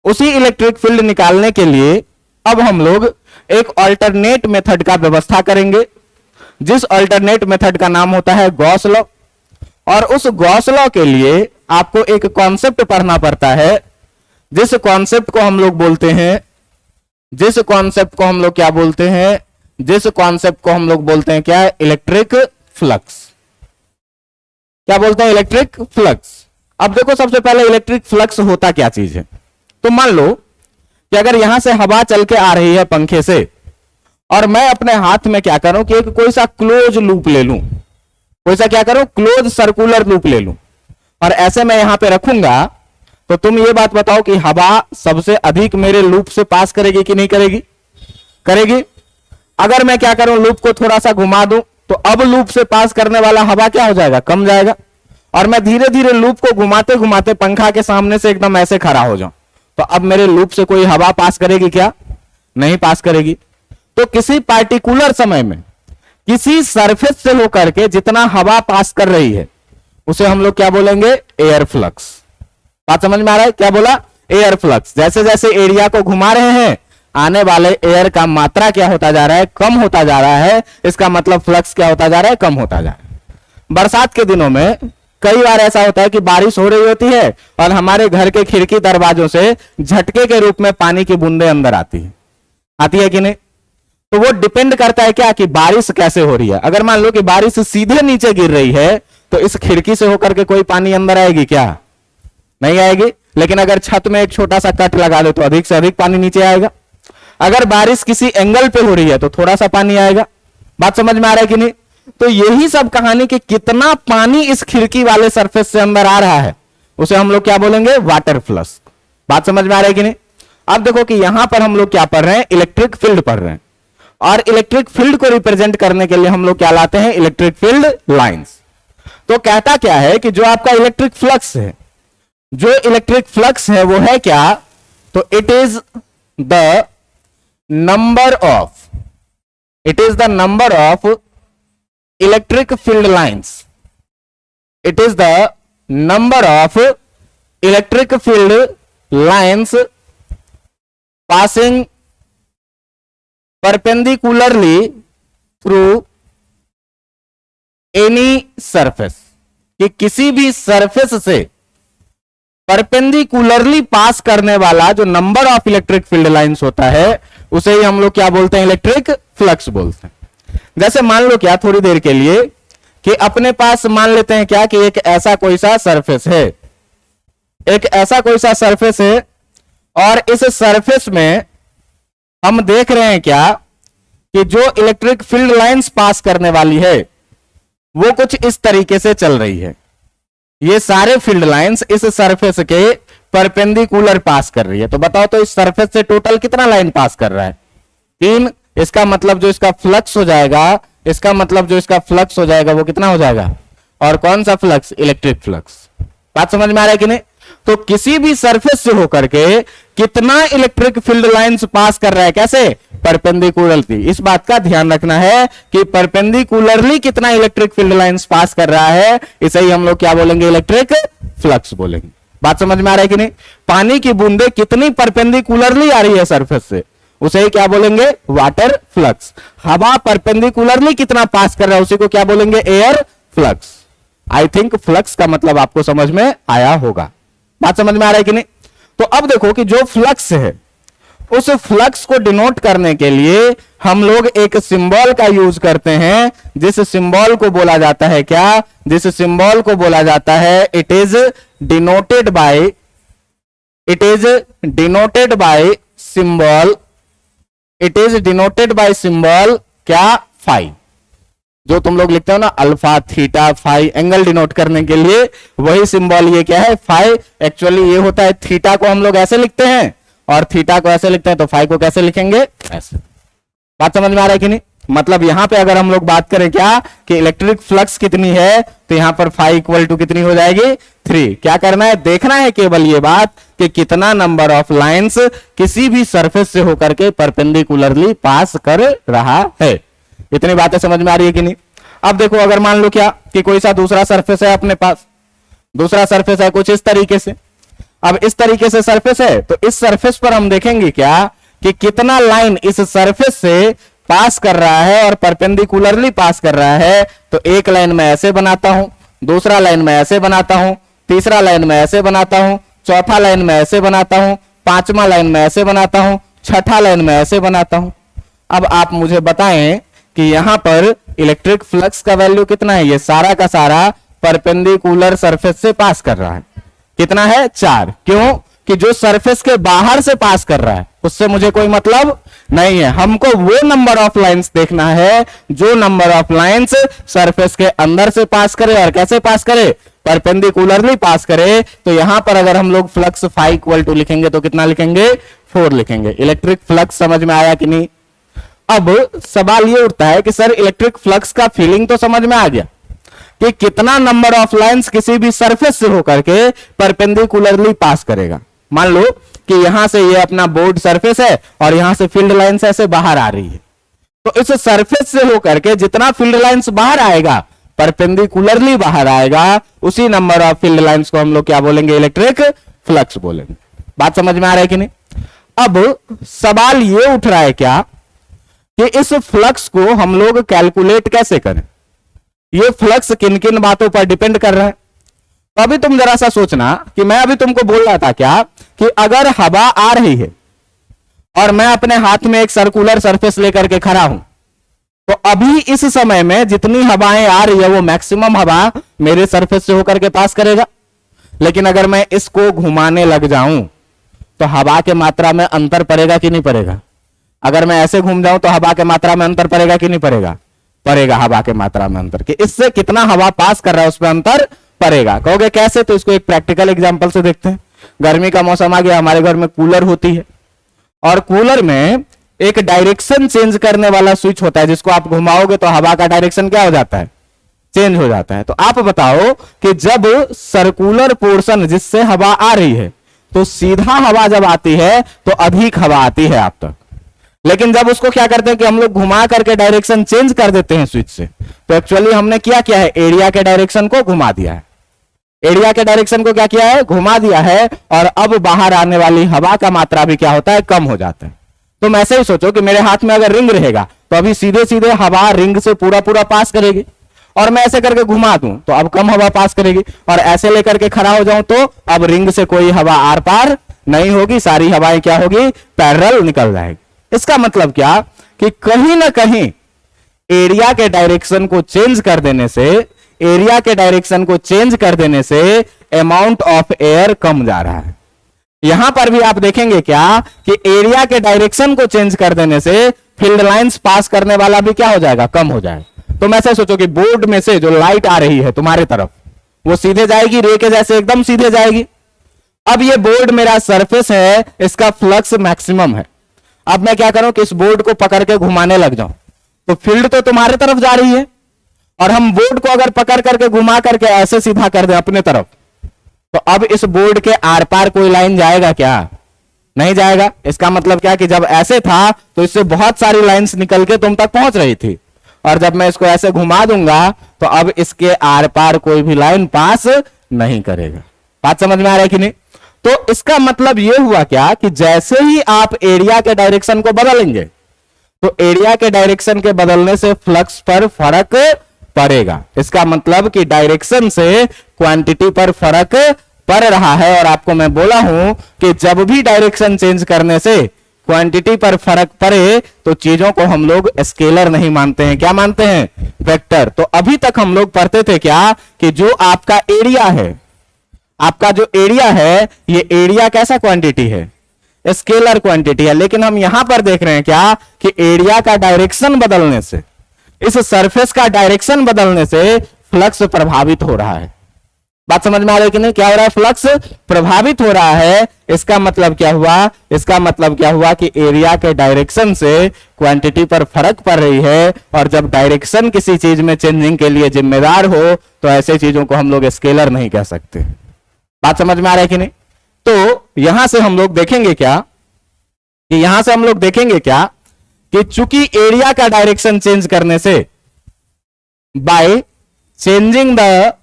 उसी electric field निकालने के लिए अब हम लोग एक अल्टरनेट मेथड का व्यवस्था करेंगे, जिस अल्टरनेट मेथड का नाम होता है गॉस लॉ। और उस गॉस लॉ के लिए आपको एक कॉन्सेप्ट पढ़ना पड़ता है, जिस कॉन्सेप्ट को हम लोग बोलते हैं, जिस कॉन्सेप्ट को हम लोग क्या बोलते हैं, जिस कॉन्सेप्ट को हम लोग बोलते हैं क्या, इलेक्ट्रिक फ्लक्स। क्या बोलते हैं, इलेक्ट्रिक फ्लक्स। अब देखो सबसे पहले इलेक्ट्रिक फ्लक्स होता क्या चीज है। तो मान लो कि अगर यहां से हवा चल के आ रही है पंखे से, और मैं अपने हाथ में क्या करूं कि एक कोई सा क्लोज लूप ले लूं, कोई सा क्या करूं, क्लोज सर्कुलर लूप ले लूं, और ऐसे मैं यहां पे रखूंगा, तो तुम ये बात बताओ कि हवा सबसे अधिक मेरे लूप से पास करेगी कि नहीं करेगी, करेगी। अगर मैं क्या करूं, लूप को थोड़ा सा घुमा दूं, तो अब लूप से पास करने वाला हवा क्या हो जाएगा, कम जाएगा। और मैं धीरे धीरे लूप को घुमाते घुमाते पंखा के सामने से एकदम ऐसे खड़ा हो जाऊं, तो अब मेरे लूप से कोई हवा पास करेगी क्या, नहीं पास करेगी। तो किसी पार्टिकुलर समय में किसी सरफेस से होकर के जितना हवा पास कर रही है उसे हम लोग क्या बोलेंगे, एयर फ्लक्स। बात समझ में आ रहा है, क्या बोला, एयर फ्लक्स। जैसे जैसे एरिया को घुमा रहे हैं, आने वाले एयर का मात्रा क्या होता जा रहा है, कम होता जा रहा है। इसका मतलब फ्लक्स क्या होता जा रहा है, कम होता जा रहा है। बरसात के दिनों में कई बार ऐसा होता है कि बारिश हो रही होती है और हमारे घर के खिड़की दरवाजों से झटके के रूप में पानी की बूंदें अंदर आती है कि नहीं। तो वो डिपेंड करता है क्या, कि बारिश कैसे हो रही है। अगर मान लो कि बारिश सीधे नीचे गिर रही है, तो इस खिड़की से होकर के कोई पानी अंदर आएगी क्या, नहीं आएगी। लेकिन अगर छत में एक छोटा सा कट लगा दो तो अधिक से अधिक पानी नीचे आएगा। अगर बारिश किसी एंगल पे हो रही है तो थोड़ा सा पानी आएगा। बात समझ में आ रहा है कि नहीं। तो यही सब कहानी कि कितना पानी इस खिड़की वाले सरफेस से अंदर आ रहा है, उसे हम लोग क्या बोलेंगे, वाटर फ्लक्स। बात समझ में आ रहा है कि नहीं। अब देखो कि यहां पर हम लोग क्या पढ़ रहे हैं, इलेक्ट्रिक फील्ड पढ़ रहे हैं, और इलेक्ट्रिक फील्ड को रिप्रेजेंट करने के लिए हम लोग क्या लाते हैं, इलेक्ट्रिक फील्ड लाइंस। तो कहता क्या है कि जो आपका इलेक्ट्रिक फ्लक्स है, जो इलेक्ट्रिक फ्लक्स है वो है क्या, तो it is the number of electric field lines. It is the number of electric field lines passing perpendicularly through any surface, कि किसी भी सरफेस से परपेंडिकुलरली पास करने वाला जो number of electric field lines होता है उसे ही हम लोग क्या बोलते हैं, इलेक्ट्रिक फ्लक्स बोलते हैं। जैसे मान लो क्या, थोड़ी देर के लिए कि अपने पास मान लेते हैं क्या, कि एक ऐसा कोई सा सरफेस है, एक ऐसा कोई सा सरफेस है, और इस सरफेस में हम देख रहे हैं क्या, कि जो इलेक्ट्रिक फील्ड लाइंस पास करने वाली है वो कुछ इस तरीके से चल रही है। ये सारे फील्ड लाइंस इस सरफेस के परपेंडिकुलर पास कर रही है। तो बताओ तो इस सरफेस से टोटल कितना लाइन पास कर रहा है, 3। इसका मतलब जो इसका फ्लक्स हो जाएगा, इसका मतलब जो इसका फ्लक्स हो जाएगा वो कितना हो जाएगा, और कौन सा फ्लक्स, इलेक्ट्रिक फ्लक्स। बात समझ में आ रहा है कि नहीं। तो किसी भी सरफेस से होकर के कितना इलेक्ट्रिक फील्ड लाइंस पास कर रहा है, कैसे, परपेंडिकुलरली। इस बात का ध्यान रखना है कि परपेंडिकुलरली कितना इलेक्ट्रिक फील्ड लाइंस पास कर रहा है, इसे ही हम लोग क्या बोलेंगे, इलेक्ट्रिक फ्लक्स बोलेंगे। बात समझ में आ रहा है कि नहीं। पानी की बूंदे कितनी परपेंडिकुलरली आ रही है सरफेस से, उसे ही क्या बोलेंगे, वाटर फ्लक्स। हवा परपेंडिकुलरली कितना पास कर रहा है उसी को क्या बोलेंगे, air flux. I think flux का मतलब आपको समझ में आया होगा। बात समझ में आ रहा है कि नहीं। तो अब देखो कि जो फ्लक्स है, उस फ्लक्स को डिनोट करने के लिए हम लोग एक सिंबल का यूज करते हैं, जिस सिंबल को बोला जाता है क्या, जिस सिंबल को बोला जाता है, it is denoted by symbol क्या, फाई। जो तुम लोग लिखते हो ना, alpha, theta, phi, angle denote करने के लिए वही सिंबल ये क्या है, फाई। एक्चुअली ये होता है, थीटा को हम लोग ऐसे लिखते हैं और थीटा को ऐसे लिखते हैं, तो फाई को कैसे लिखेंगे, ऐसे। बात समझ में आ रहा है कि नहीं। मतलब यहां पे अगर हम लोग बात करें क्या, कि इलेक्ट्रिक फ्लक्स कितनी है, तो यहां पर फाई इक्वल टू कितनी हो जाएगी, 3। क्या करना है, देखना है केवल ये बात कि कितना नंबर ऑफ लाइंस किसी भी सरफेस से होकर के परपेंडिकुलरली पास कर रहा है। इतनी बातें समझ में आ रही है कि नहीं। अब देखो, अगर मान लो क्या, कि कोई सा दूसरा सरफेस है अपने पास, दूसरा सरफेस है कुछ इस तरीके से। अब इस तरीके से सरफेस है, तो इस सरफेस पर हम देखेंगे क्या कि कितना लाइन इस सरफेस से पास कर रहा है और परपेंडिकुलरली पास कर रहा है। तो एक लाइन में ऐसे बनाता हूं, दूसरा लाइन में ऐसे बनाता हूं, तीसरा लाइन में ऐसे बनाता हूं, चौथा लाइन में ऐसे बनाता हूं, पांचवा लाइन में ऐसे बनाता हूं, छठा लाइन में ऐसे बनाता हूं। अब आप मुझे बताएं कि यहां पर इलेक्ट्रिक फ्लक्स का वैल्यू कितना है। ये सारा का सारा परपेंडिकुलर सरफेस से पास कर रहा है, कितना है 4। क्यों कि जो सरफेस के बाहर से पास कर रहा है उससे मुझे कोई मतलब नहीं है। हमको वो नंबर ऑफ लाइंस देखना है जो नंबर ऑफ लाइंस सरफेस के अंदर से पास करे। और कैसे पास करे, परपेंडिकुलरली पास करे। तो यहां पर अगर हम लोग फ्लक्स फाई इक्वल टू लिखेंगे तो कितना लिखेंगे, 4 लिखेंगे। इलेक्ट्रिक फ्लक्स समझ में आया कि नहीं। अब सवाल ये उठता है कि सर इलेक्ट्रिक फ्लक्स का फीलिंग तो समझ में आ गया कि कितना नंबर ऑफ लाइंस किसी भी सरफेस से होकर के परपेंडिकुलरली पास करेगा। मान लो कि यहां से ये अपना बोर्ड सरफेस है और यहां से फील्ड लाइंस ऐसे बाहर आ रही है, तो इस सरफेस से होकर के जितना फील्ड लाइंस बाहर आएगा, परपेंडिकुलरली बाहर आएगा, उसी नंबर ऑफ फील्ड लाइंस को हम लोग क्या बोलेंगे, इलेक्ट्रिक फ्लक्स बोलेंगे। बात समझ में आ रहा है कि नहीं। अब सवाल ये उठ रहा है क्या कि इस फ्लक्स को हम लोग कैलकुलेट कैसे करें। ये फ्लक्स किन किन बातों पर डिपेंड कर रहा है। तो अभी तुम जरा सा सोचना कि मैं अभी तुमको बोल रहा था क्या कि अगर हवा आ रही है और मैं अपने हाथ में एक सर्कुलर सरफेस लेकर के खड़ा हूं, तो अभी इस समय में जितनी हवाएं आ रही है वो मैक्सिमम हवा मेरे सरफेस से होकर के पास करेगा। लेकिन अगर मैं इसको घुमाने लग जाऊं तो हवा के मात्रा में अंतर पड़ेगा कि नहीं पड़ेगा। अगर मैं ऐसे घूम जाऊं तो हवा के मात्रा में अंतर पड़ेगा कि नहीं पड़ेगा, पड़ेगा हवा के मात्रा में अंतर। कि इससे कितना हवा पास कर रहा है उसमें अंतर पड़ेगा। कहोगे कैसे, तो इसको एक प्रैक्टिकल एग्जांपल से देखते हैं। गर्मी का मौसम आ गया, हमारे घर में कूलर होती है और कूलर में एक डायरेक्शन चेंज करने वाला स्विच होता है, जिसको आप घुमाओगे तो हवा का डायरेक्शन क्या हो जाता है, चेंज हो जाता है। तो आप बताओ कि जब सर्कुलर पोर्शन जिससे हवा आ रही है, तो सीधा हवा जब आती है तो अधिक हवा आती है आप तक। लेकिन जब उसको क्या करते हैं कि हम लोग घुमा करके डायरेक्शन चेंज कर देते हैं स्विच से, तो एक्चुअली हमने क्या किया है, एरिया के डायरेक्शन को घुमा दिया है। एरिया के डायरेक्शन को क्या किया है, घुमा दिया है। और अब बाहर आने वाली हवा का मात्रा भी क्या होता है, कम हो जाता है। तुम ऐसे ही सोचो कि मेरे हाथ में अगर रिंग रहेगा तो अभी सीधे सीधे हवा रिंग से पूरा पूरा पास करेगी, और मैं ऐसे करके घुमा दूं तो अब कम हवा पास करेगी, और ऐसे लेकर के खड़ा हो जाऊं तो अब रिंग से कोई हवा आर पार नहीं होगी, सारी हवाएं क्या होगी, पैरेलल निकल जाएगी। इसका मतलब क्या कि कहीं ना कहीं एरिया के डायरेक्शन को चेंज कर देने से, एरिया के डायरेक्शन को चेंज कर देने से अमाउंट ऑफ एयर कम जा रहा है। यहां पर भी आप देखेंगे क्या कि एरिया के डायरेक्शन को चेंज कर देने से फील्ड लाइंस पास करने वाला भी क्या हो जाएगा, कम हो जाएगा। तुम ऐसे सोचो कि बोर्ड में से जो लाइट आ रही है तुम्हारे तरफ, वो सीधे जाएगी, रे के जैसे एकदम सीधे जाएगी। अब ये बोर्ड मेरा सरफेस है, इसका फ्लक्स मैक्सिमम है। अब मैं क्या करूं कि इस बोर्ड को पकड़ के घुमाने लग जाऊं, तो फील्ड तो तुम्हारे तरफ जा रही है, और हम बोर्ड को अगर पकड़ करके घुमा करके ऐसे सीधा कर दें अपने तरफ, तो अब इस बोर्ड के आर पार कोई लाइन जाएगा क्या, नहीं जाएगा। इसका मतलब क्या कि जब ऐसे था तो इससे बहुत सारी लाइंस निकल के तुम तक पहुंच रही थी, और जब मैं इसको ऐसे घुमा दूंगा तो अब इसके आर पार कोई भी लाइन पास नहीं करेगा। बात समझ में आ रहा है कि नहीं। तो इसका मतलब यह हुआ क्या कि जैसे ही आप एरिया के डायरेक्शन को बदलेंगे, तो एरिया के डायरेक्शन के बदलने से फ्लक्स पर फर्क पड़ेगा। इसका मतलब कि डायरेक्शन से क्वांटिटी पर फर्क पड़ रहा है। और आपको मैं बोला हूं कि जब भी डायरेक्शन चेंज करने से क्वांटिटी पर फर्क पड़े तो चीजों को हम लोग स्केलर नहीं मानते हैं, क्या मानते हैं, वेक्टर। तो अभी तक हम लोग पढ़ते थे क्या कि जो आपका एरिया है, आपका जो एरिया है, ये एरिया कैसा क्वांटिटी है, स्केलर क्वांटिटी है। लेकिन हम यहां पर देख रहे हैं क्या कि एरिया का डायरेक्शन बदलने से, इस सरफेस का डायरेक्शन बदलने से फ्लक्स प्रभावित हो रहा है। बात समझ में आ रही है कि नहीं। क्या हो रहा है, फ्लक्स प्रभावित हो रहा है। इसका मतलब क्या हुआ, इसका मतलब क्या हुआ कि एरिया के डायरेक्शन से क्वांटिटी पर फर्क पड़ रही है, और जब डायरेक्शन किसी चीज में चेंजिंग के लिए जिम्मेदार हो तो ऐसे चीजों को हम लोग स्केलर नहीं कह सकते। बात समझ में आ रहा है कि नहीं। तो यहां से हम लोग देखेंगे क्या कि यहां से हम लोग देखेंगे क्या कि चूंकि एरिया का डायरेक्शन चेंज करने से, by changing the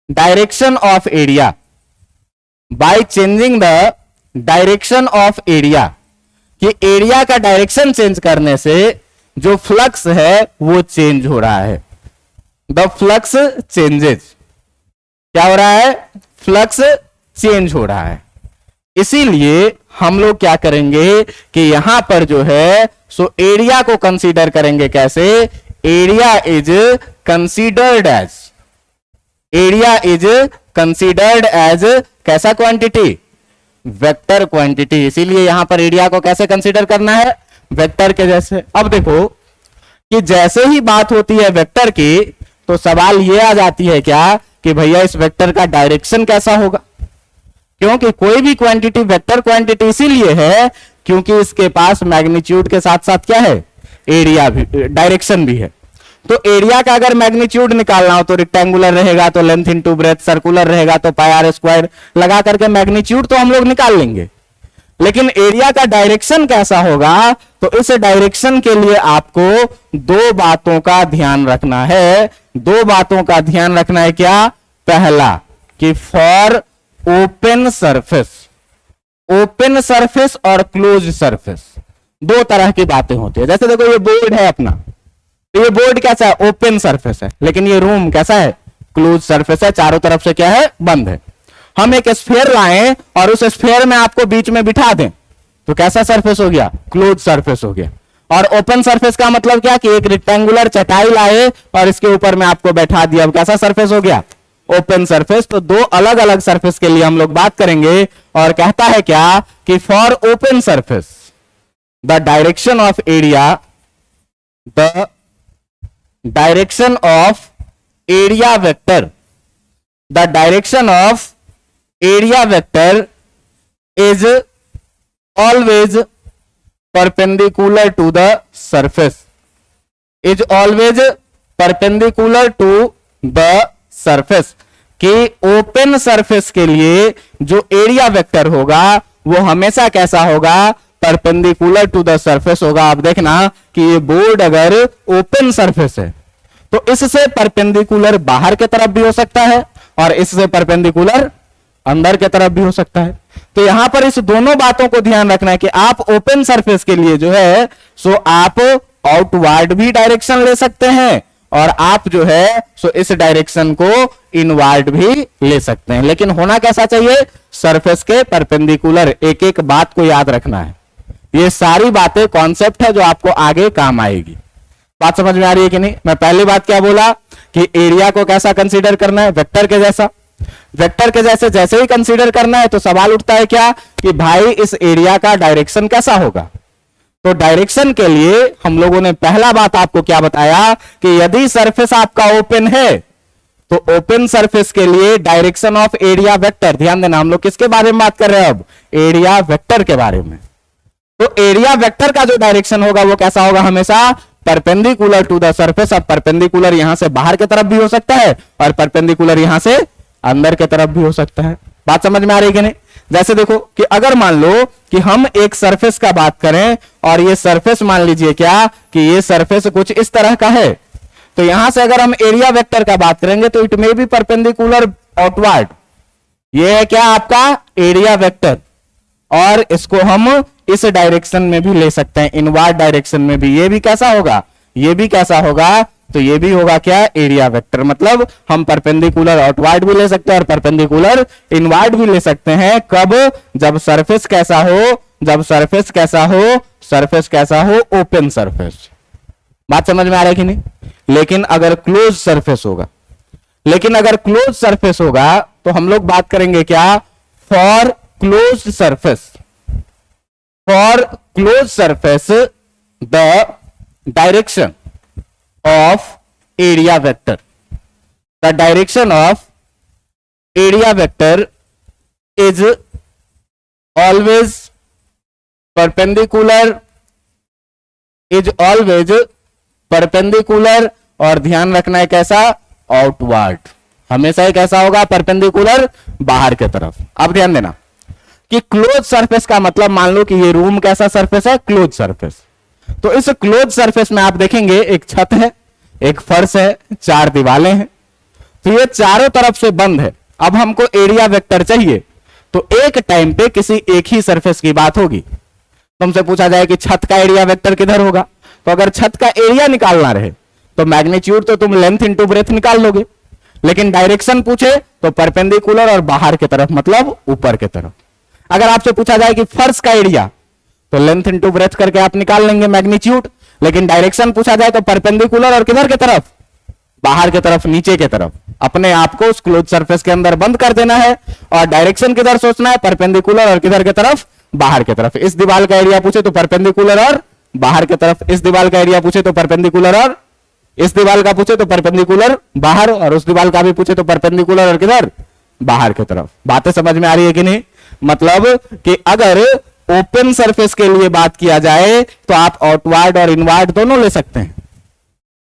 direction of area, by changing the direction of area, कि एरिया का डायरेक्शन चेंज करने से जो फ्लक्स है वो चेंज हो रहा है। द फ्लक्स चेंजेज, क्या हो रहा है? फ्लक्स चेंज हो रहा है। इसीलिए हम लोग क्या करेंगे कि यहां पर जो है सो एरिया को कंसीडर करेंगे। कैसे? Area is considered as, area is considered as कैसा क्वांटिटी? Vector quantity. इसीलिए यहां पर एरिया को कैसे कंसीडर करना है? वेक्टर के जैसे। अब देखो कि जैसे ही बात होती है वेक्टर की, तो सवाल ये आ जाती है क्या कि भैया इस वेक्टर का डायरेक्शन कैसा होगा? क्योंकि कोई भी क्वांटिटी वेक्टर क्वांटिटी इसीलिए है क्योंकि इसके पास मैग्नीट्यूड के साथ साथ क्या है? एरिया भी, डायरेक्शन भी है। तो एरिया का अगर मैग्नीट्यूड निकालना हो तो रेक्टेंगुलर रहेगा तो लेंथ इनटू ब्रेथ, सर्कुलर रहेगा तो पाई आर स्क्वायर, लगा करके मैग्नीट्यूड तो हम लोग निकाल लेंगे। लेकिन एरिया का डायरेक्शन कैसा होगा? तो इस डायरेक्शन के लिए आपको दो बातों का ध्यान रखना है। दो बातों का ध्यान रखना है। क्या? पहला कि for open surface, open surface और क्लोज सरफेस दो तरह की बातें होती है। जैसे देखो ये बोर्ड है अपना, तो ये बोर्ड कैसा है? ओपन सरफेस है। लेकिन ये रूम कैसा है? क्लोज सरफेस है, चारों तरफ से क्या है? बंद है। हम एक स्फीयर लाएं और उस स्फीयर में आपको बीच में बिठा दें तो कैसा सरफेस हो गया? क्लोज सरफेस हो गया। और ओपन सरफेस का मतलब क्या कि एक रेक्टेंगुलर चटाई लाए और इसके ऊपर में आपको बैठा दिया, अब कैसा सरफेस हो गया? Open surface. तो दो अलग अलग सरफेस के लिए हम लोग बात करेंगे। और कहता है क्या कि for open surface the direction of area, the direction of area vector, the direction of area vector is always perpendicular to the surface, is always perpendicular to the surface. कि ओपन सरफेस के लिए जो area vector होगा वो हमेशा कैसा होगा? Perpendicular to the surface होगा। आप देखना कि ये बोर्ड अगर ओपन सरफेस है तो इससे परपेंडिकुलर बाहर की तरफ भी हो सकता है और इससे परपेंडिकुलर अंदर की तरफ भी हो सकता है। तो यहां पर इस दोनों बातों को ध्यान रखना है कि आप ओपन सरफेस के लिए जो है सो आप आउटवर्ड भी डायरेक्शन ले सकते हैं और आप जो है सो इस डायरेक्शन को इनवर्ड भी ले सकते हैं। लेकिन होना कैसा चाहिए? सरफेस के परपेंडिकुलर। एक एक बात को याद रखना है। ये सारी बातें कॉन्सेप्ट है जो आपको आगे काम आएगी। बात समझ में आ रही है कि नहीं? मैं पहली बात क्या बोला कि एरिया को कैसा कंसीडर करना है? वेक्टर के जैसा। वेक्टर के जैसे जैसे ही कंसीडर करना है तो सवाल उठता है क्या कि भाई इस एरिया का डायरेक्शन कैसा होगा? तो डायरेक्शन के लिए हम लोगों ने पहला बात आपको क्या बताया कि यदि सरफेस आपका ओपन है तो ओपन सरफेस के लिए डायरेक्शन ऑफ एरिया वेक्टर, ध्यान देना हम लोग किसके बारे में बात कर रहे हैं अब? एरिया वेक्टर के बारे में। तो एरिया वेक्टर का जो डायरेक्शन होगा वो कैसा होगा? हमेशा परपेंडिकुलर टू द सरफेस। अब परपेंडिकुलर यहां से बाहर की तरफ भी हो सकता है और परपेंडिकुलर यहां से अंदर की तरफ भी हो सकता है। बात समझ में आ रही है कि नहीं? जैसे देखो कि अगर मान लो कि हम एक सरफेस का बात करें और ये सरफेस मान लीजिए क्या कि ये सरफेस कुछ इस तरह का है, तो यहां से अगर हम एरिया वेक्टर का बात करेंगे तो it may be perpendicular outward. ये है क्या आपका एरिया वेक्टर, और इसको हम इस डायरेक्शन में भी ले सकते हैं, इनवर्ड डायरेक्शन में भी। ये भी कैसा होगा? ये भी कैसा होगा? तो ये भी होगा क्या? Area vector. मतलब हम परपेंडिकुलर आउटवर्ड भी ले सकते हैं और परपेंडिकुलर इनवर्ड भी ले सकते हैं। कब? जब सरफेस कैसा हो? जब सरफेस कैसा हो? सरफेस कैसा हो? Open surface. बात समझ में आ रहा है कि नहीं? लेकिन अगर क्लोज सरफेस होगा, लेकिन अगर क्लोज सरफेस होगा तो हम लोग बात करेंगे क्या? For close surface, for close surface the direction of area vector, the direction of area vector is always perpendicular, is always perpendicular। और ध्यान रखना है कैसा? आउटवर्ड। हमेशा ही कैसा होगा? परपेंडिकुलर बाहर की तरफ। अब ध्यान देना कि क्लोज सरफेस का मतलब मान लो कि ये रूम कैसा सरफेस है? Close surface. तो इस क्लोज सरफेस में आप देखेंगे एक छत है, एक फर्श है, चार दीवारें हैं, तो ये चारों तरफ से बंद है। अब हमको एरिया वेक्टर चाहिए तो एक टाइम पे किसी एक ही सरफेस की बात होगी। तुमसे पूछा जाए कि छत का एरिया वेक्टर किधर होगा, तो अगर छत का एरिया निकालना रहे तो मैग्नीट्यूड तो तुम लेंथ इंटू ब्रेथ निकाल लोगे, लेकिन डायरेक्शन पूछे तो परपेंडिकुलर और बाहर की तरफ मतलब ऊपर की तरफ। अगर आपसे पूछा जाए कि फर्श का एरिया, तो लेंथ इंटू ब्रेथ करके आप निकाल लेंगे मैग्नीट्यूड, लेकिन डायरेक्शन पूछा जाए तो परपेंडिकुलर और किधर की तरफ, बाहर की तरफ, नीचे की तरफ। अपने आप को उस क्लोज सरफेस के अंदर बंद कर देना है और डायरेक्शन किधर सोचना है, परपेंडिकुलर और किधर की तरफ, बाहर की तरफ। इस दीवार का एरिया पूछे तो परपेंडिकुलर और बाहर की तरफ, इस दीवार का एरिया पूछे तो परपेंडिकुलर और इस दीवार का पूछे तो परपेंडिकुलर बाहर, और उस दीवार का भी पूछे तो परपेंडिकुलर और किधर, बाहर की तरफ। बातें समझ में आ रही है कि नहीं? मतलब कि अगर ओपन सरफेस के लिए बात किया जाए तो आप आउटवर्ड और इनवर्ड दोनों ले सकते हैं,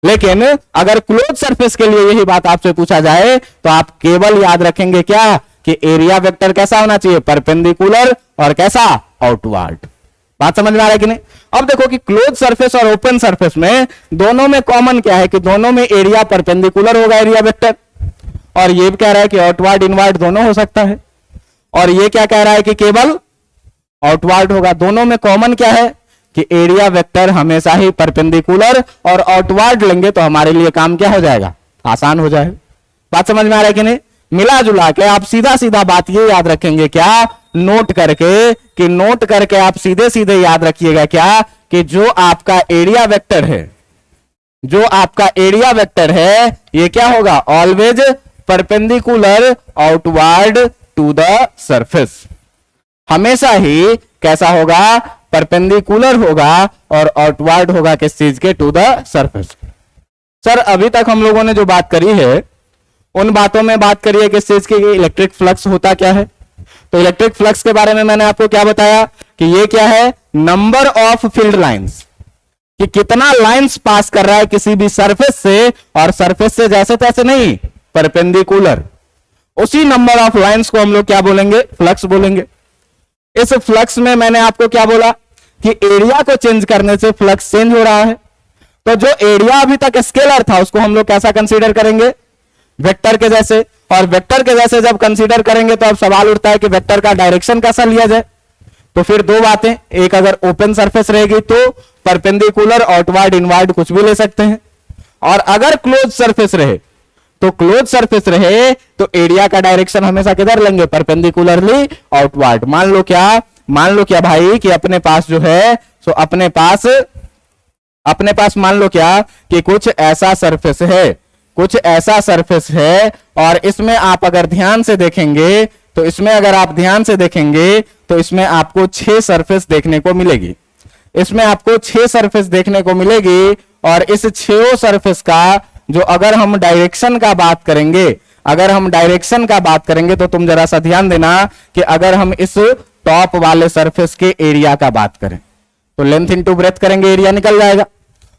लेकिन अगर क्लोज सरफेस के लिए यही बात आपसे पूछा जाए तो आप केवल याद रखेंगे क्या कि एरिया वेक्टर कैसा होना चाहिए, परपेंडिकुलर और कैसा, आउटवर्ड। बात समझ में आ रहा है कि नहीं? अब देखो कि क्लोज सरफेस और ओपन सरफेस में दोनों में कॉमन क्या है कि दोनों में एरिया परपेंडिकुलर होगा एरिया वेक्टर, और ये भी कह रहा है कि आउटवर्ड इनवर्ड दोनों हो सकता है, और ये क्या कह रहा है कि केवल आउटवर्ड होगा। दोनों में कॉमन क्या है कि एरिया वेक्टर हमेशा ही परपेंडिकुलर और आउटवर्ड लेंगे तो हमारे लिए काम क्या हो जाएगा, आसान हो जाएगा। बात समझ में आ रहा है कि नहीं? मिला जुला के आप सीधा सीधा बात ये याद रखेंगे क्या, नोट करके, कि नोट करके आप सीधे सीधे याद रखिएगा क्या कि जो आपका एरिया वेक्टर है, जो आपका एरिया वेक्टर है ये क्या होगा, always perpendicular outward to the surface. हमेशा ही कैसा होगा, परपेंडिकुलर होगा और आउटवर्ड होगा किस चीज के, टू द सरफेस। सर अभी तक हम लोगों ने जो बात करी है उन बातों में बात करिए किस चीज की, इलेक्ट्रिक फ्लक्स होता क्या है। तो इलेक्ट्रिक फ्लक्स के बारे में मैंने आपको क्या बताया कि ये क्या है, नंबर ऑफ फील्ड लाइंस, कि कितना लाइंस पास कर रहा है किसी भी सरफेस से, और सरफेस से जैसे तैसे नहीं, परपेंडिकुलर। उसी नंबर ऑफ लाइंस को हम लोग क्या बोलेंगे, फ्लक्स बोलेंगे। इस फ्लक्स में मैंने आपको क्या बोला कि एरिया को चेंज करने से फ्लक्स चेंज हो रहा है। तो जो एरिया अभी तक स्केलर था उसको हम लोग कैसा कंसीडर करेंगे, वेक्टर के जैसे, और वेक्टर के जैसे जब कंसीडर करेंगे तो अब सवाल उठता है कि वेक्टर का डायरेक्शन कैसा लिया जाए। तो फिर दो बातें, एक अगर ओपन सरफेस रहेगी तो परपेंडिकुलर, आउटवर्ड, इनवर्ड कुछ भी ले सकते हैं, और अगर क्लोज सरफेस रहे तो क्लोज सरफेस रहे तो एरिया का डायरेक्शन हमेशा किधर लेंगे, परपेंडिकुलरली आउटवर्ड। मान लो क्या भाई कि अपने पास जो है सो अपने पास मान लो क्या कि कुछ ऐसा सरफेस है और इसमें आप अगर ध्यान से देखेंगे तो इसमें आपको 6 सरफेस देखने को मिलेगी। इसमें आपको 6 सरफेस देखने को मिलेगी, और इस 6 सरफेस का जो अगर हम डायरेक्शन का बात करेंगे तो तुम जरा सा ध्यान देना कि अगर हम इस टॉप वाले सरफेस के एरिया का बात करें तो लेंथ इंटू ब्रेथ करेंगे, एरिया निकल जाएगा।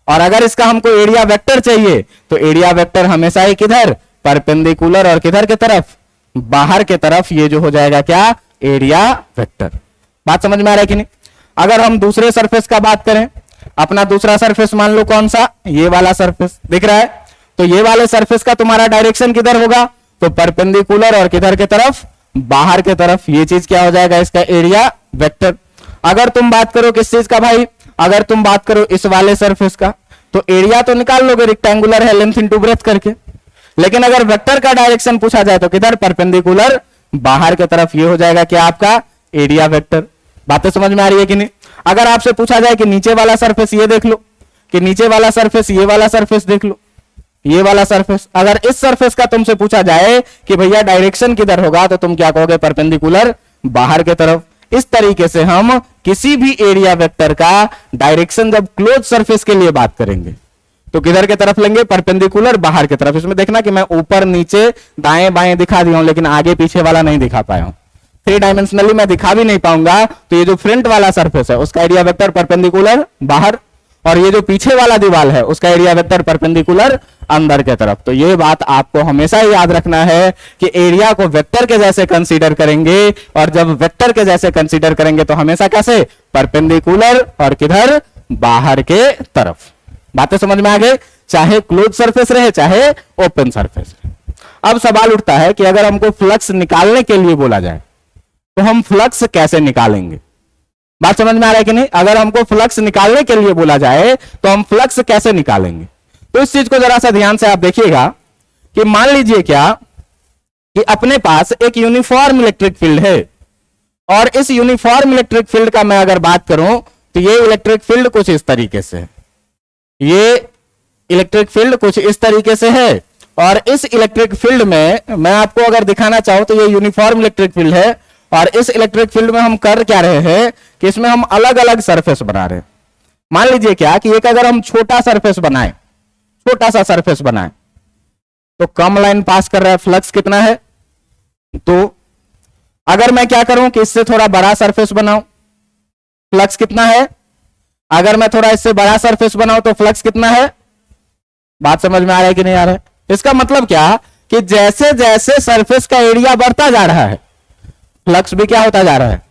और अगर इसका हमको एरिया वेक्टर चाहिए तो एरिया वेक्टर हमेशा ही किधर, परपेंडिकुलर और किधर की तरफ, बाहर की तरफ। ये जो हो जाएगा क्या, एरिया वेक्टर। बात समझ में आ रहा है कि नहीं? अगर हम दूसरे सरफेस का बात करें, अपना दूसरा सरफेस मान लो कौन सा, ये वाला सरफेस दिख रहा है, तो ये वाले सरफेस का तुम्हारा डायरेक्शन किधर होगा, तो परपेंडिकुलर और किधर की तरफ, बाहर की तरफ। ये चीज क्या हो जाएगा, इसका एरिया वेक्टर। अगर तुम बात करो किस चीज का भाई, अगर तुम बात करो इस वाले सरफेस का, तो एरिया तो निकाल लोगे, रेक्टेंगुलर है, लेंथ इंटू ब्रेथ करके। लेकिन अगर वेक्टर का डायरेक्शन पूछा जाए तो किधर, परपेंडिकुलर, बाहर की तरफ। ये हो जाएगा क्या, आपका एरिया वेक्टर। बातें समझ में आ रही है कि नहीं? अगर आपसे पूछा जाए कि नीचे वाला सरफेस ये देख लो, कि नीचे वाला सरफेस, ये वाला सरफेस देख लो, ये वाला सरफेस, अगर इस सरफेस का तुमसे पूछा जाए कि भैया डायरेक्शन किधर होगा, तो तुम क्या कहोगे, परपेंडिकुलर, बाहर की तरफ। इस तरीके से हम किसी भी एरिया वेक्टर का डायरेक्शन जब क्लोज सरफेस के लिए बात करेंगे तो किधर की तरफ लेंगे, परपेंडिकुलर, बाहर की तरफ। इसमें देखना कि मैं ऊपर नीचे दाएं बाएं दिखा दिया हूं, लेकिन आगे पीछे वाला नहीं दिखा पाया हूं। 3 डायमेंशनली मैं दिखा भी नहीं पाऊंगा। तो ये जो फ्रंट वाला सरफेस है उसका एरिया वेक्टर परपेंडिकुलर, बाहर, और ये जो पीछे वाला दीवार है उसका एरिया वेक्टर परपेंडिकुलर, अंदर की तरफ। तो ये बात आपको हमेशा ही याद रखना है कि एरिया को वेक्टर के जैसे कंसीडर करेंगे, और जब वेक्टर के जैसे कंसीडर करेंगे तो हमेशा कैसे, परपेंडिकुलर और किधर, बाहर के तरफ। बातें समझ में आ गई? चाहे क्लोज सरफेस रहे चाहे ओपन सरफेस रहे। अब सवाल उठता है कि अगर हमको फ्लक्स निकालने के लिए बोला जाए तो हम फ्लक्स कैसे निकालेंगे? बात समझ में आ रहा है कि नहीं? अगर हमको फ्लक्स निकालने के लिए बोला जाए तो हम फ्लक्स कैसे निकालेंगे? तो इस चीज को जरा सा ध्यान से आप देखिएगा कि मान लीजिए क्या कि अपने पास एक यूनिफॉर्म इलेक्ट्रिक फील्ड है, और इस यूनिफॉर्म इलेक्ट्रिक फील्ड का मैं अगर बात करूं तो ये इलेक्ट्रिक फील्ड कुछ इस तरीके से है, ये इलेक्ट्रिक फील्ड कुछ इस तरीके से है। और इस इलेक्ट्रिक फील्ड में मैं आपको अगर दिखाना चाहूं तो ये यूनिफॉर्म इलेक्ट्रिक फील्ड है, और इस इलेक्ट्रिक फील्ड में हम कर क्या रहे हैं कि इसमें हम अलग अलग सरफेस बना रहे हैं। मान लीजिए क्या कि एक अगर हम छोटा सरफेस बनाएं, छोटा सा सरफेस बनाएं, तो कम लाइन पास कर रहा है, फ्लक्स कितना है? तो अगर मैं क्या करूं कि इससे थोड़ा बड़ा सरफेस बनाऊं, फ्लक्स कितना है? अगर मैं थोड़ा इससे बड़ा सरफेस बनाऊं तो फ्लक्स कितना है? बात समझ में आ रहा है कि नहीं आ रहा है? इसका मतलब क्या कि जैसे जैसे सरफेस का एरिया बढ़ता जा रहा है, फ्लक्स भी क्या होता जा रहा है?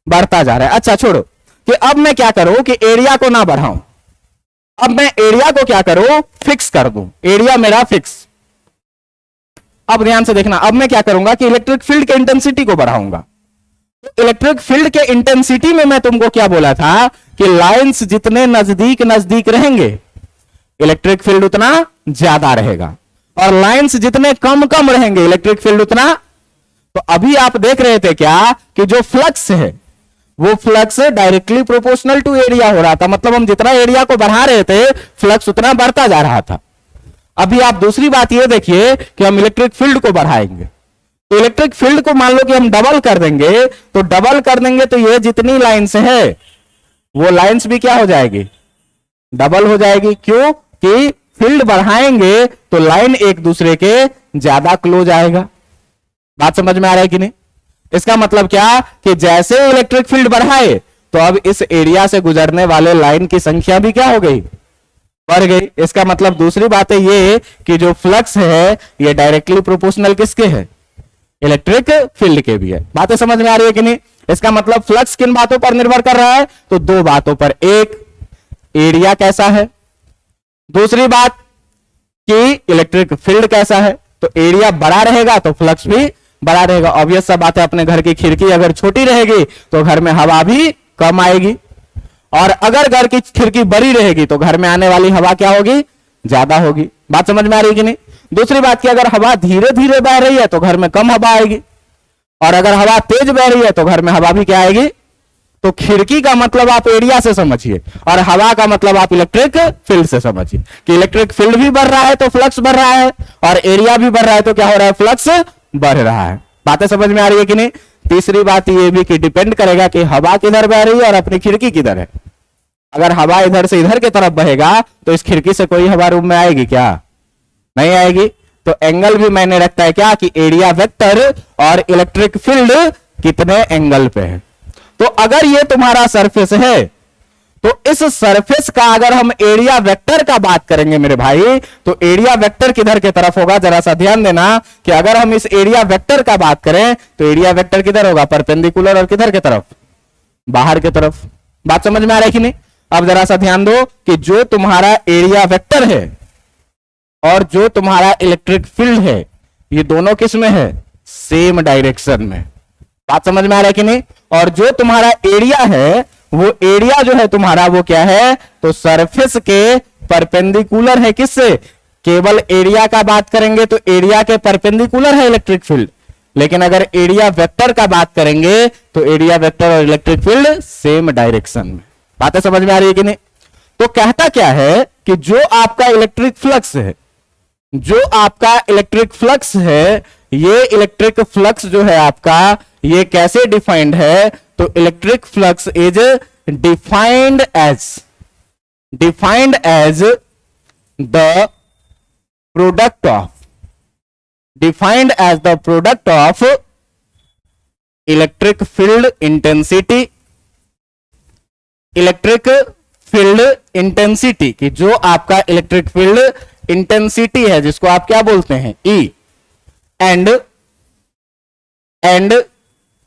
बढ़ता जा रहा है। अच्छा छोड़ो कि अब मैं क्या करूं कि एरिया को ना बढ़ाऊं, अब मैं एरिया को क्या करूं? फिक्स कर दूं, एरिया मेरा फिक्स। अब ध्यान से देखना, अब मैं क्या करूंगा कि इलेक्ट्रिक फील्ड के इंटेंसिटी को बढ़ाऊंगा। इलेक्ट्रिक फील्ड के इंटेंसिटी में मैं तुमको क्या बोला था कि लाइंस जितने नजदीक नजदीक रहेंगे इलेक्ट्रिक फील्ड उतना ज्यादा रहेगा, और लाइंस जितने कम कम रहेंगे इलेक्ट्रिक फील्ड उतना। तो अभी आप देख रहे थे क्या कि जो फ्लक्स है वो flux directly proportional to area हो रहा था, मतलब हम जितना एरिया को बढ़ा रहे थे फ्लक्स उतना बढ़ता जा रहा था। अभी आप दूसरी बात ये देखिए कि हम इलेक्ट्रिक फील्ड को बढ़ाएंगे, तो इलेक्ट्रिक फील्ड को मान लो कि हम डबल कर देंगे, तो डबल कर देंगे तो ये जितनी लाइंस है वो लाइंस भी क्या हो जाएगी? डबल हो जाएगी। क्यों? कि फील्ड बढ़ाएंगे तो लाइन एक दूसरे के ज्यादा क्लोज आएगा। बात समझ में आ रहा है कि नहीं? इसका मतलब क्या कि जैसे इलेक्ट्रिक फील्ड बढ़ाए तो अब इस एरिया से गुजरने वाले लाइन की संख्या भी क्या हो गई? बढ़ गई। इसका मतलब दूसरी बात है ये कि जो फ्लक्स है ये डायरेक्टली प्रोपोर्शनल किसके है? इलेक्ट्रिक फील्ड के भी है। बातें समझ में आ रही है कि नहीं? इसका मतलब फ्लक्स किन बातों पर निर्भर कर रहा है? तो दो बातों पर, एक एरिया कैसा है, दूसरी बात कि इलेक्ट्रिक फील्ड कैसा है। तो एरिया बड़ा रहेगा तो फ्लक्स भी बड़ा रहेगा। ऑब्वियस सा बात है, अपने घर की खिड़की अगर छोटी रहेगी तो घर में हवा भी कम आएगी, और अगर घर की खिड़की बड़ी रहेगी तो घर में आने वाली हवा क्या होगी? ज्यादा होगी। बात समझ में आ रही है कि नहीं? दूसरी बात कि अगर हवा धीरे धीरे बह रही है तो घर में कम हवा आएगी, और अगर हवा तेज बह रही है तो घर में हवा भी क्या आएगी? तो खिड़की का मतलब आप एरिया से समझिए, और हवा का मतलब आप इलेक्ट्रिक फील्ड से समझिए कि इलेक्ट्रिक फील्ड भी बढ़ रहा है तो फ्लक्स बढ़ रहा है, और एरिया भी बढ़ रहा है तो क्या हो रहा है? फ्लक्स बढ़ रहा है। बातें समझ में आ रही है कि नहीं? तीसरी बात ये भी कि डिपेंड करेगा कि हवा किधर बह रही है और अपनी खिड़की किधर है। अगर हवा इधर से इधर की तरफ बहेगा तो इस खिड़की से कोई हवा रूम में आएगी क्या? नहीं आएगी। तो एंगल भी मैंने रखता है क्या कि एरिया वेक्टर और इलेक्ट्रिक फील्ड कितने एंगल पे है। तो अगर ये तुम्हारा सरफेस है तो इस सरफेस का अगर हम एरिया वेक्टर का बात करेंगे मेरे भाई, तो एरिया वेक्टर किधर की तरफ होगा? जरा सा ध्यान देना कि अगर हम इस एरिया वेक्टर का बात करें तो एरिया वेक्टर किधर होगा? परपेंडिकुलर, और किधर की तरफ? बाहर की तरफ। बात समझ में आ रहा है कि नहीं? अब जरा सा ध्यान दो कि जो तुम्हारा एरिया वेक्टर है और जो तुम्हारा इलेक्ट्रिक फील्ड है ये दोनों किस में है? सेम डायरेक्शन में। बात समझ में आ रहा है कि नहीं? और जो तुम्हारा एरिया है वो एरिया जो है तुम्हारा वो क्या है? तो सरफेस के परपेंडिकुलर है। किससे? केवल एरिया का बात करेंगे तो एरिया के परपेंडिकुलर है इलेक्ट्रिक फील्ड, लेकिन अगर एरिया वेक्टर का बात करेंगे तो एरिया वेक्टर और इलेक्ट्रिक फील्ड सेम डायरेक्शन में। बातें समझ में आ रही है कि नहीं? तो कहता क्या है कि जो आपका इलेक्ट्रिक फ्लक्स है, जो आपका इलेक्ट्रिक फ्लक्स है, ये इलेक्ट्रिक फ्लक्स जो है आपका ये कैसे डिफाइंड है? तो electric flux is defined as the product of electric field intensity, electric field intensity की जो आपका इलेक्ट्रिक फील्ड इंटेंसिटी है जिसको आप क्या बोलते हैं? E, and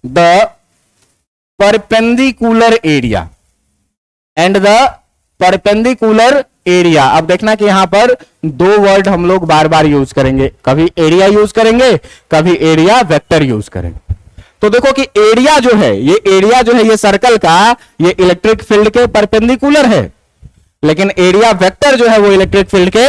the perpendicular area. अब देखना कि यहां पर दो वर्ड हम लोग बार बार यूज करेंगे, कभी एरिया यूज करेंगे, कभी एरिया वेक्टर यूज करेंगे। तो देखो कि एरिया जो है, ये एरिया जो है ये सर्कल का, ये इलेक्ट्रिक फील्ड के परपेंडिकुलर है, लेकिन एरिया वेक्टर जो है वो इलेक्ट्रिक फील्ड के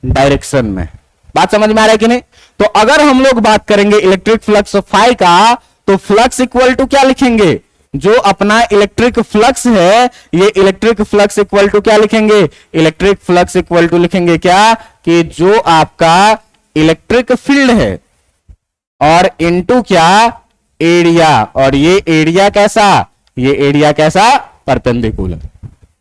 डायरेक्शन में। बात समझ में आ रहा है कि नहीं? तो अगर हम लोग बात करेंगे इलेक्ट्रिक फ्लक्स फाई का, तो फ्लक्स इक्वल टू क्या लिखेंगे? जो अपना इलेक्ट्रिक फ्लक्स है, ये इलेक्ट्रिक फ्लक्स इक्वल टू क्या लिखेंगे? इलेक्ट्रिक फ्लक्स इक्वल टू लिखेंगे क्या? कि जो आपका इलेक्ट्रिक फील्ड है और इनटू क्या? एरिया। और ये एरिया कैसा? ये एरिया कैसा? परपेंडिकुलर।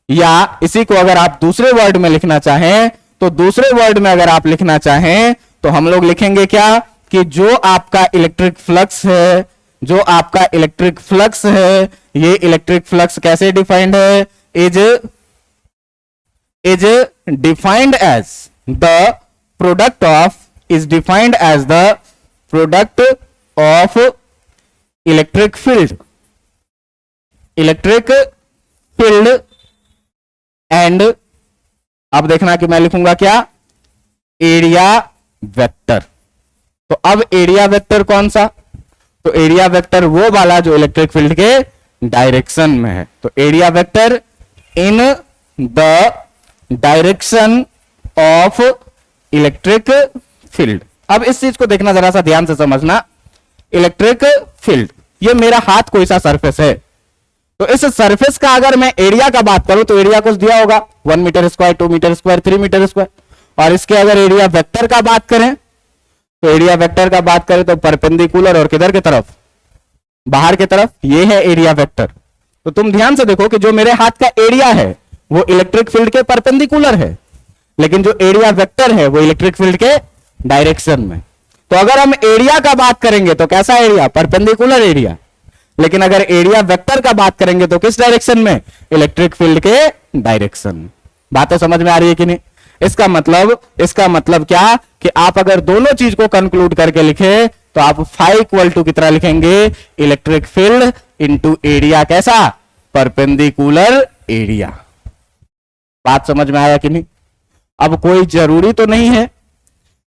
या इसी को अगर आप दूसरे वर्ड में लिखना चाहें, तो दूसरे वर्ड में अगर आप लिखना चाहें तो हम लोग लिखेंगे क्या? कि जो आपका इलेक्ट्रिक फ्लक्स है, जो आपका इलेक्ट्रिक फ्लक्स है, ये इलेक्ट्रिक फ्लक्स कैसे डिफाइंड है? Is defined as the product of, is defined as the product of electric field and, अब देखना कि मैं लिखूंगा क्या? Area vector. तो अब एरिया वेक्टर कौन सा? तो एरिया वेक्टर वो वाला जो इलेक्ट्रिक फील्ड के डायरेक्शन में है। तो area vector in the direction of electric field. अब इस चीज को देखना, जरा सा ध्यान से समझना। इलेक्ट्रिक फील्ड, ये मेरा हाथ कोई सा सरफेस है, तो इस सरफेस का अगर मैं एरिया का बात करूं तो एरिया कुछ दिया होगा, 1 metre square, 2 metre square, 3 metre square. और इसके अगर एरिया वेक्टर का बात करें, तो एरिया वेक्टर का बात करें तो परपेंडिकुलर और किधर की तरफ? बाहर की तरफ। ये है एरिया वेक्टर। तो तुम ध्यान से देखो कि जो मेरे हाथ का एरिया है वो इलेक्ट्रिक फील्ड के परपेंडिकुलर है, लेकिन जो एरिया वेक्टर है वो इलेक्ट्रिक फील्ड के डायरेक्शन में। तो अगर हम एरिया का बात करेंगे तो कैसा एरिया? Perpendicular area. लेकिन अगर एरिया वेक्टर का बात करेंगे तो किस डायरेक्शन में? इलेक्ट्रिक फील्ड के डायरेक्शन में। बातें समझ में आ रही है कि नहीं? इसका मतलब क्या कि आप अगर दोनों चीज को कंक्लूड करके लिखे तो आप फाई इक्वल टू कितना लिखेंगे? इलेक्ट्रिक फील्ड इंटू एरिया कैसा? Perpendicular area. बात समझ में आया कि नहीं? अब कोई जरूरी तो नहीं है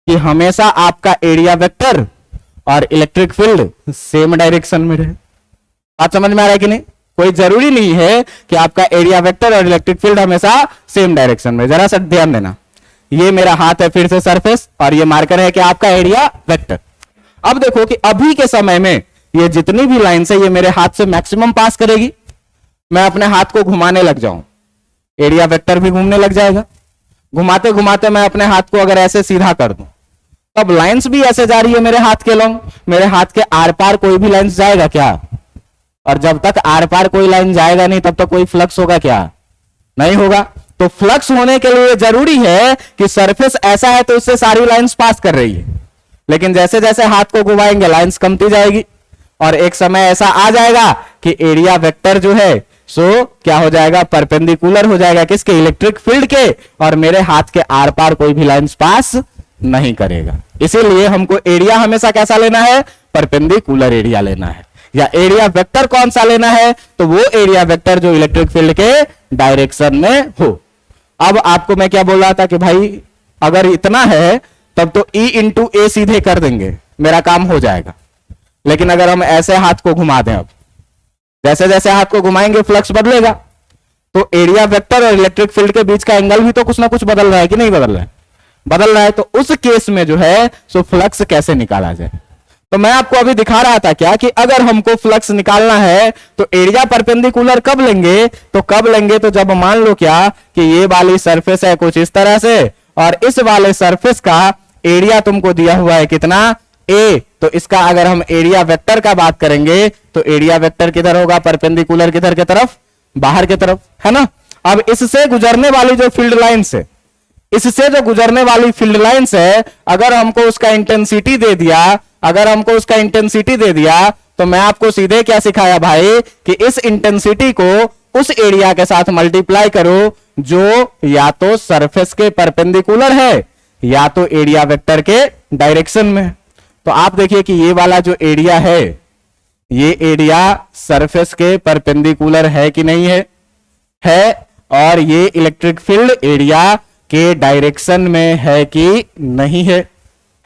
कि हमेशा आपका एरिया वेक्टर और इलेक्ट्रिक फील्ड सेम डायरेक्शन में रहे। बात समझ में आ रहा है कि नहीं? कोई जरूरी नहीं है कि आपका एरिया वेक्टर और इलेक्ट्रिक फील्ड हमेशा सेम डायरेक्शन में। जरा सा ध्यान देना, ये मेरा हाथ है फिर से सरफेस, और ये मार्कर है कि आपका एरिया वेक्टर। अब देखो कि अभी के समय में ये जितनी भी लाइन है ये मेरे हाथ से मैक्सिमम पास करेगी। मैं अपने हाथ को घुमाने लग जाऊं, एरिया वेक्टर भी घूमने लग जाएगा। घुमाते घुमाते मैं अपने हाथ को अगर ऐसे सीधा कर दूं, तब लाइंस भी ऐसे जा रही है मेरे हाथ के लॉन्ग। मेरे हाथ के आर पार कोई भी लाइंस जाएगा क्या? और जब तक आर पार कोई लाइन जाएगा नहीं तब तक कोई फ्लक्स होगा क्या? नहीं होगा। तो फ्लक्स होने के लिए जरूरी है कि सरफेस ऐसा है तो इससे सारी लाइंस पास कर रही है, लेकिन जैसे जैसे हाथ को घुमाएंगे लाइंस कमती जाएगी, और एक समय ऐसा आ जाएगा कि एरिया वेक्टर जो है सो क्या हो जाएगा? परपेंडिकुलर हो जाएगा किसके? इलेक्ट्रिक फील्ड के, और मेरे हाथ के आर पार कोई भी लाइंस पास नहीं करेगा। इसीलिए हमको एरिया हमेशा कैसा लेना है? परपेंडिकुलर एरिया लेना है। या एरिया वेक्टर कौन सा लेना है? तो वो एरिया वेक्टर जो इलेक्ट्रिक फील्ड के डायरेक्शन में हो। अब आपको मैं क्या बोल रहा था कि भाई अगर इतना है तब तो E इंटू ए सीधे कर देंगे, मेरा काम हो जाएगा। लेकिन अगर हम ऐसे हाथ को घुमा दें, अब जैसे जैसे हाथ को घुमाएंगे फ्लक्स बदलेगा, तो एरिया वेक्टर और इलेक्ट्रिक फील्ड के बीच का एंगल भी तो कुछ ना कुछ बदल रहा है कि नहीं बदल रहा है? बदल रहा है। तो उस केस में जो है सो फ्लक्स कैसे निकाला जाए? तो मैं आपको अभी दिखा रहा था क्या कि अगर हमको फ्लक्स निकालना है तो एरिया परपेंडिकुलर कब लेंगे? तो कब लेंगे? तो जब मान लो क्या कि ये वाली सरफेस है कुछ इस तरह से, और इस वाले सरफेस का एरिया तुमको दिया हुआ है कितना? ए। तो इसका अगर हम एरिया वेक्टर का बात करेंगे तो एरिया वेक्टर किधर होगा? परपेंडिकुलर किधर की तरफ? बाहर की तरफ, है ना? अब इससे गुजरने वाली जो फील्ड लाइंस है, इससे जो गुजरने वाली फील्ड लाइंस है, अगर हमको उसका इंटेंसिटी दे दिया, अगर हमको उसका इंटेंसिटी दे दिया, तो मैं आपको सीधे क्या सिखाया भाई कि इस इंटेंसिटी को उस एरिया के साथ मल्टीप्लाई करो जो या तो सरफेस के परपेंडिकुलर है या तो एरिया वेक्टर के डायरेक्शन में। तो आप देखिए कि ये वाला जो एरिया है, ये एरिया सरफेस के परपेंडिकुलर है कि नहीं है? है। और ये इलेक्ट्रिक फील्ड एरिया के डायरेक्शन में है कि नहीं है?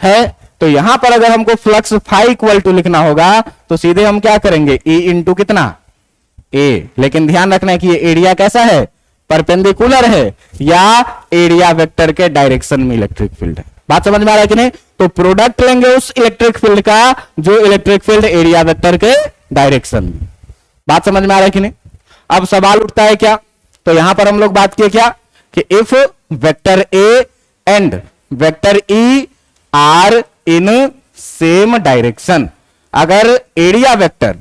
है। तो यहां पर अगर हमको फ्लक्स फाई इक्वल टू लिखना होगा तो सीधे हम क्या करेंगे, ई इंटू कितना, ए। लेकिन ध्यान रखना है कि ये एरिया कैसा है, परपेंडिकुलर है या एरिया वेक्टर के डायरेक्शन में इलेक्ट्रिक फील्ड है। बात समझ में आ रहा है कि नहीं? तो प्रोडक्ट लेंगे उस इलेक्ट्रिक फील्ड का जो इलेक्ट्रिक फील्ड एरिया वेक्टर के डायरेक्शन में। बात समझ में आ रहा है कि नहीं? अब सवाल उठता है क्या, तो यहां पर हम लोग बात किए क्या कि if vector A and vector E are in same direction, अगर एरिया वेक्टर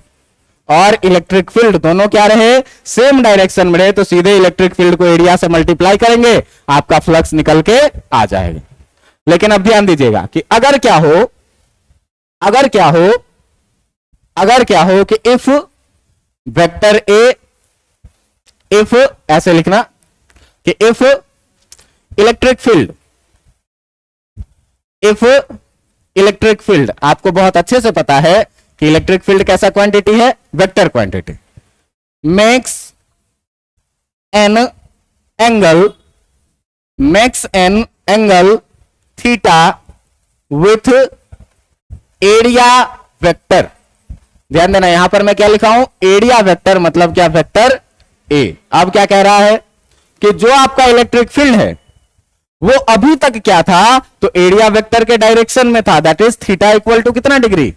और इलेक्ट्रिक फील्ड दोनों क्या रहे, सेम डायरेक्शन में रहे, तो सीधे इलेक्ट्रिक फील्ड को एरिया से मल्टीप्लाई करेंगे, आपका फ्लक्स निकल के आ जाएगा। लेकिन अब ध्यान दीजिएगा कि अगर क्या हो, अगर क्या हो, अगर क्या हो कि इफ वेक्टर ए, इफ ऐसे लिखना कि if electric field, if electric field, आपको बहुत अच्छे से पता है कि इलेक्ट्रिक फील्ड कैसा क्वांटिटी है, vector quantity, makes an angle, makes an angle theta with area vector. ध्यान देना यहां पर मैं क्या लिखा हूं, एरिया वेक्टर मतलब क्या, वेक्टर ए। अब क्या कह रहा है कि जो आपका इलेक्ट्रिक फील्ड है वो अभी तक क्या था, तो एरिया वेक्टर के डायरेक्शन में था, that is theta equal to कितना डिग्री,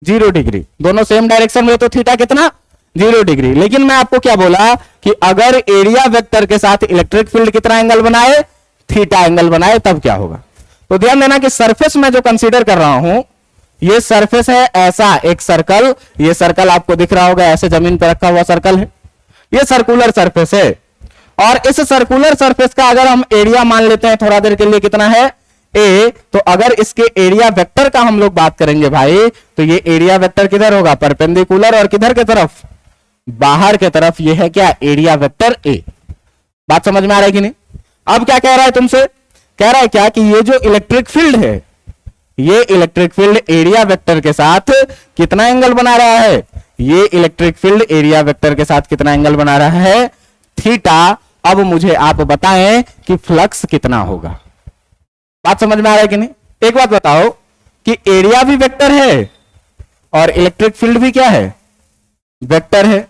0 डिग्री। दोनों सेम डायरेक्शन में तो थीटा कितना, 0 डिग्री। लेकिन मैं आपको क्या बोला कि अगर एरिया वेक्टर के साथ इलेक्ट्रिक फील्ड कितना एंगल बनाए, थीटा एंगल बनाए, तब क्या होगा। तो ध्यान देना कि सरफेस में जो कंसीडर कर रहा हूं, ये सरफेस है ऐसा एक सर्कल, ये सर्कल आपको दिख रहा होगा, ऐसे जमीन पर रखा हुआ सर्कल है, ये सर्कुलर सरफेस है। और इस सर्कुलर सरफेस का अगर हम एरिया मान लेते हैं थोड़ा देर के लिए, कितना है, ए, तो अगर इसके एरिया वेक्टर का हम लोग बात करेंगे भाई, तो ये एरिया वेक्टर किधर होगा, परपेंडिकुलर, और किधर की तरफ, बाहर की तरफ। ये है क्या, एरिया वेक्टर ए। बात समझ में आ रहा है कि नहीं? अब क्या कह रहा है तुमसे, कह रहा है क्या कि ये जो इलेक्ट्रिक फील्ड है, ये इलेक्ट्रिक फील्ड एरिया वेक्टर के साथ कितना एंगल बना रहा है, ये इलेक्ट्रिक फील्ड एरिया वेक्टर के साथ कितना एंगल बना रहा है, थीटा। अब मुझे आप बताएं कि फ्लक्स कितना होगा। बात समझ में आ रहा है कि नहीं? एक बात बताओ कि एरिया भी वेक्टर है और इलेक्ट्रिक फील्ड भी क्या है, वेक्टर है।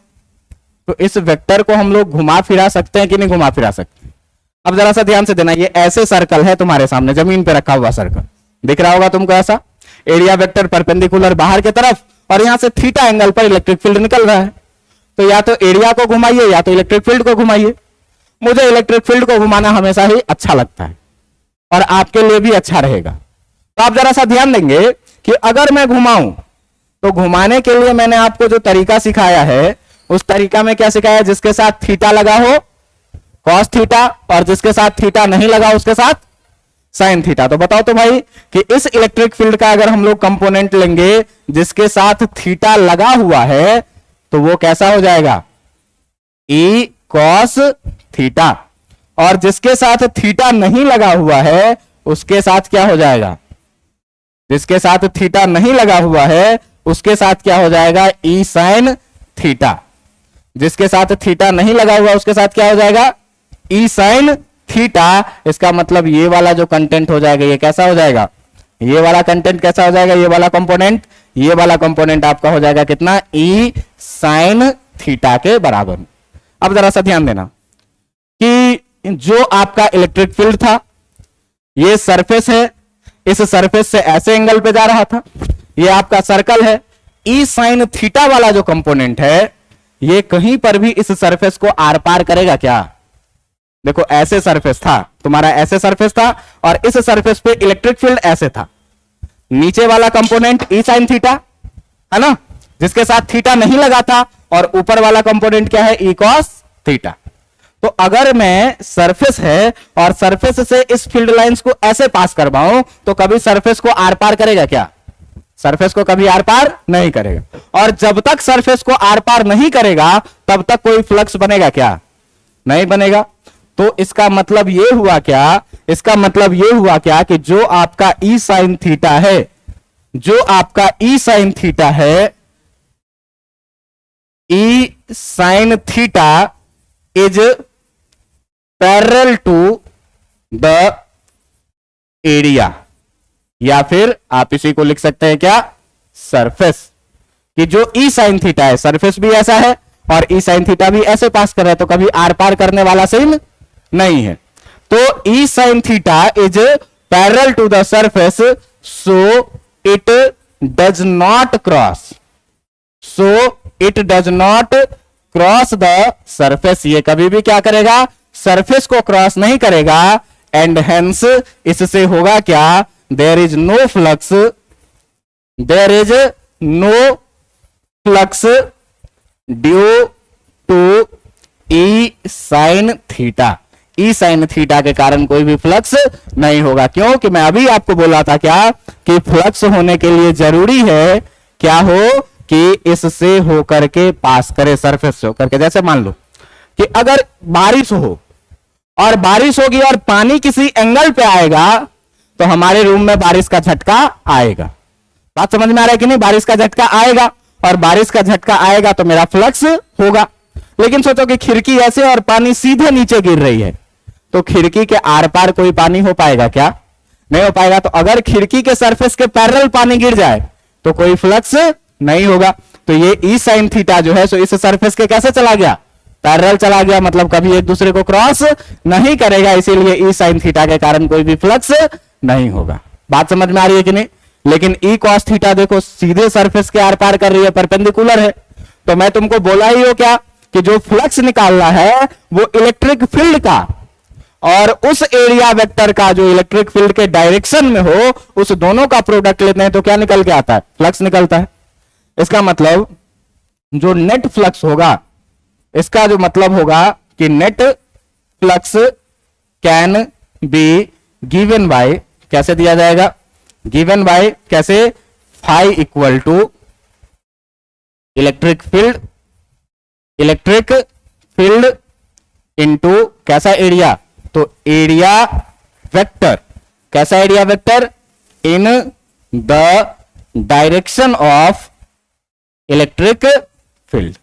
तो इस वेक्टर को हम लोग घुमा फिरा सकते हैं कि नहीं घुमा फिरा सकते? अब जरा सा ध्यान से देना, ये ऐसे सर्कल है तुम्हारे सामने, जमीन पे रखा हुआ सर्कल दिख रहा होगा तुमको, ऐसा एरिया वेक्टर परपेंडिकुलर बाहर की तरफ, और यहां से थीटा एंगल पर इलेक्ट्रिक फील्ड निकल रहा है। तो या तो एरिया को घुमाइए या तो इलेक्ट्रिक फील्ड को घुमाइए। मुझे इलेक्ट्रिक फील्ड को घुमाना हमेशा ही अच्छा लगता है और आपके लिए भी अच्छा रहेगा। तो आप जरा सा ध्यान देंगे कि अगर मैं घुमाऊं, तो घुमाने के लिए मैंने आपको जो तरीका सिखाया है, उस तरीका में क्या सिखाया, जिसके साथ थीटा लगा हो कॉस थीटा, और जिसके साथ थीटा नहीं लगा उसके साथ साइन थीटा। तो बताओ तो भाई कि इस इलेक्ट्रिक फील्ड का अगर हम लोग कंपोनेंट लेंगे जिसके साथ थीटा लगा हुआ है, तो वो कैसा हो जाएगा, ई कॉस थीटा, और जिसके साथ थीटा नहीं लगा हुआ है उसके साथ क्या हो जाएगा, जिसके साथ थीटा नहीं लगा हुआ है उसके साथ क्या हो जाएगा, ई साइन थीटा। जिसके साथ थीटा नहीं लगा हुआ उसके साथ क्या हो जाएगा, ई साइन थीटा। इसका मतलब ये वाला जो कंटेंट हो जाएगा, ये कैसा हो जाएगा, ये वाला कंटेंट कैसा हो जाएगा, ये वाला कंपोनेंट, ये वाला कंपोनेंट आपका हो जाएगा कितना, ई साइन थीटा के बराबर। अब जरा सा ध्यान देना कि जो आपका इलेक्ट्रिक फील्ड था, ये सरफेस है, इस सरफेस से ऐसे एंगल पे जा रहा था, ये आपका सर्कल है। ई साइन थीटा वाला जो कंपोनेंट है, ये कहीं पर भी इस सरफेस को आर पार करेगा क्या? देखो ऐसे सरफेस था तुम्हारा, ऐसे सरफेस था, और इस सरफेस पे इलेक्ट्रिक फील्ड ऐसे था। नीचे वाला कंपोनेंट ई साइन थीटा है ना, जिसके साथ थीटा नहीं लगा था, और ऊपर वाला कंपोनेंट क्या है, ई कॉस थीटा। तो अगर मैं सरफेस है और सरफेस से इस फील्ड लाइंस को ऐसे पास करवाऊं, तो कभी सरफेस को आर पार करेगा क्या? सरफेस को कभी आर पार नहीं करेगा। और जब तक सरफेस को आर पार नहीं करेगा तब तक कोई फ्लक्स बनेगा क्या? नहीं बनेगा। तो इसका मतलब यह हुआ क्या, इसका मतलब यह हुआ क्या कि जो आपका ई साइन थीटा है, जो आपका ई साइन थीटा है, E sine theta is parallel to the area. या फिर आप इसी को लिख सकते हैं क्या, सरफेस, कि जो ई साइन थीटा है, सरफेस भी ऐसा है और ई साइन थीटा भी ऐसे पास कर रहा है, तो कभी आर पार करने वाला सीन नहीं है। तो E sine theta is parallel to the surface, so it does not cross, cross the surface. ये कभी भी क्या करेगा, सरफेस को क्रॉस नहीं करेगा। एंड हेंस इससे होगा क्या, there is no flux, due to E sine theta. E sine theta के कारण कोई भी फ्लक्स नहीं होगा। क्यों कि मैं अभी आपको बोला था क्या, कि फ्लक्स होने के लिए जरूरी है क्या हो, कि इससे होकर के पास करे, सरफेस से होकर के। जैसे मान लो कि अगर बारिश हो और बारिश होगी और पानी किसी एंगल पे आएगा, तो हमारे रूम में बारिश का झटका आएगा। बात समझ में आ रहा है कि नहीं, बारिश का झटका आएगा, और बारिश का झटका आएगा तो मेरा फ्लक्स होगा। लेकिन सोचो कि खिड़की ऐसे और पानी सीधे नीचे गिर रही है, तो खिड़की के आर पार कोई पानी हो पाएगा क्या, नहीं हो पाएगा। तो अगर खिड़की के सरफेस के पैरेलल पानी गिर जाए तो कोई फ्लक्स नहीं होगा। तो ये ई साइन थीटा जो है, सो इस सरफेस के कैसे चला गया, पैरेलल चला गया, मतलब कभी एक दूसरे को क्रॉस नहीं करेगा, इसीलिए ई साइन थीटा के कारण कोई भी फ्लक्स नहीं होगा। बात समझ में आ रही है कि नहीं। लेकिन ई कॉस थीटा देखो सीधे सरफेस के आर पार कर रही है, परपेंडिकुलर है। तो मैं तुमको बोला ही हो क्या, कि जो फ्लक्स निकालना है वो इलेक्ट्रिक फील्ड का और उस एरिया वेक्टर का जो इलेक्ट्रिक फील्ड के डायरेक्शन में हो, उस दोनों का प्रोडक्ट लेते हैं तो क्या निकल के आता है, फ्लक्स निकलता है। इसका मतलब जो नेट फ्लक्स होगा, इसका जो मतलब होगा कि net flux can be given by, कैसे दिया जाएगा, गिवन बाय कैसे, phi equal to electric field into कैसा एरिया, तो एरिया वेक्टर, कैसा area vector, in the direction of electric field,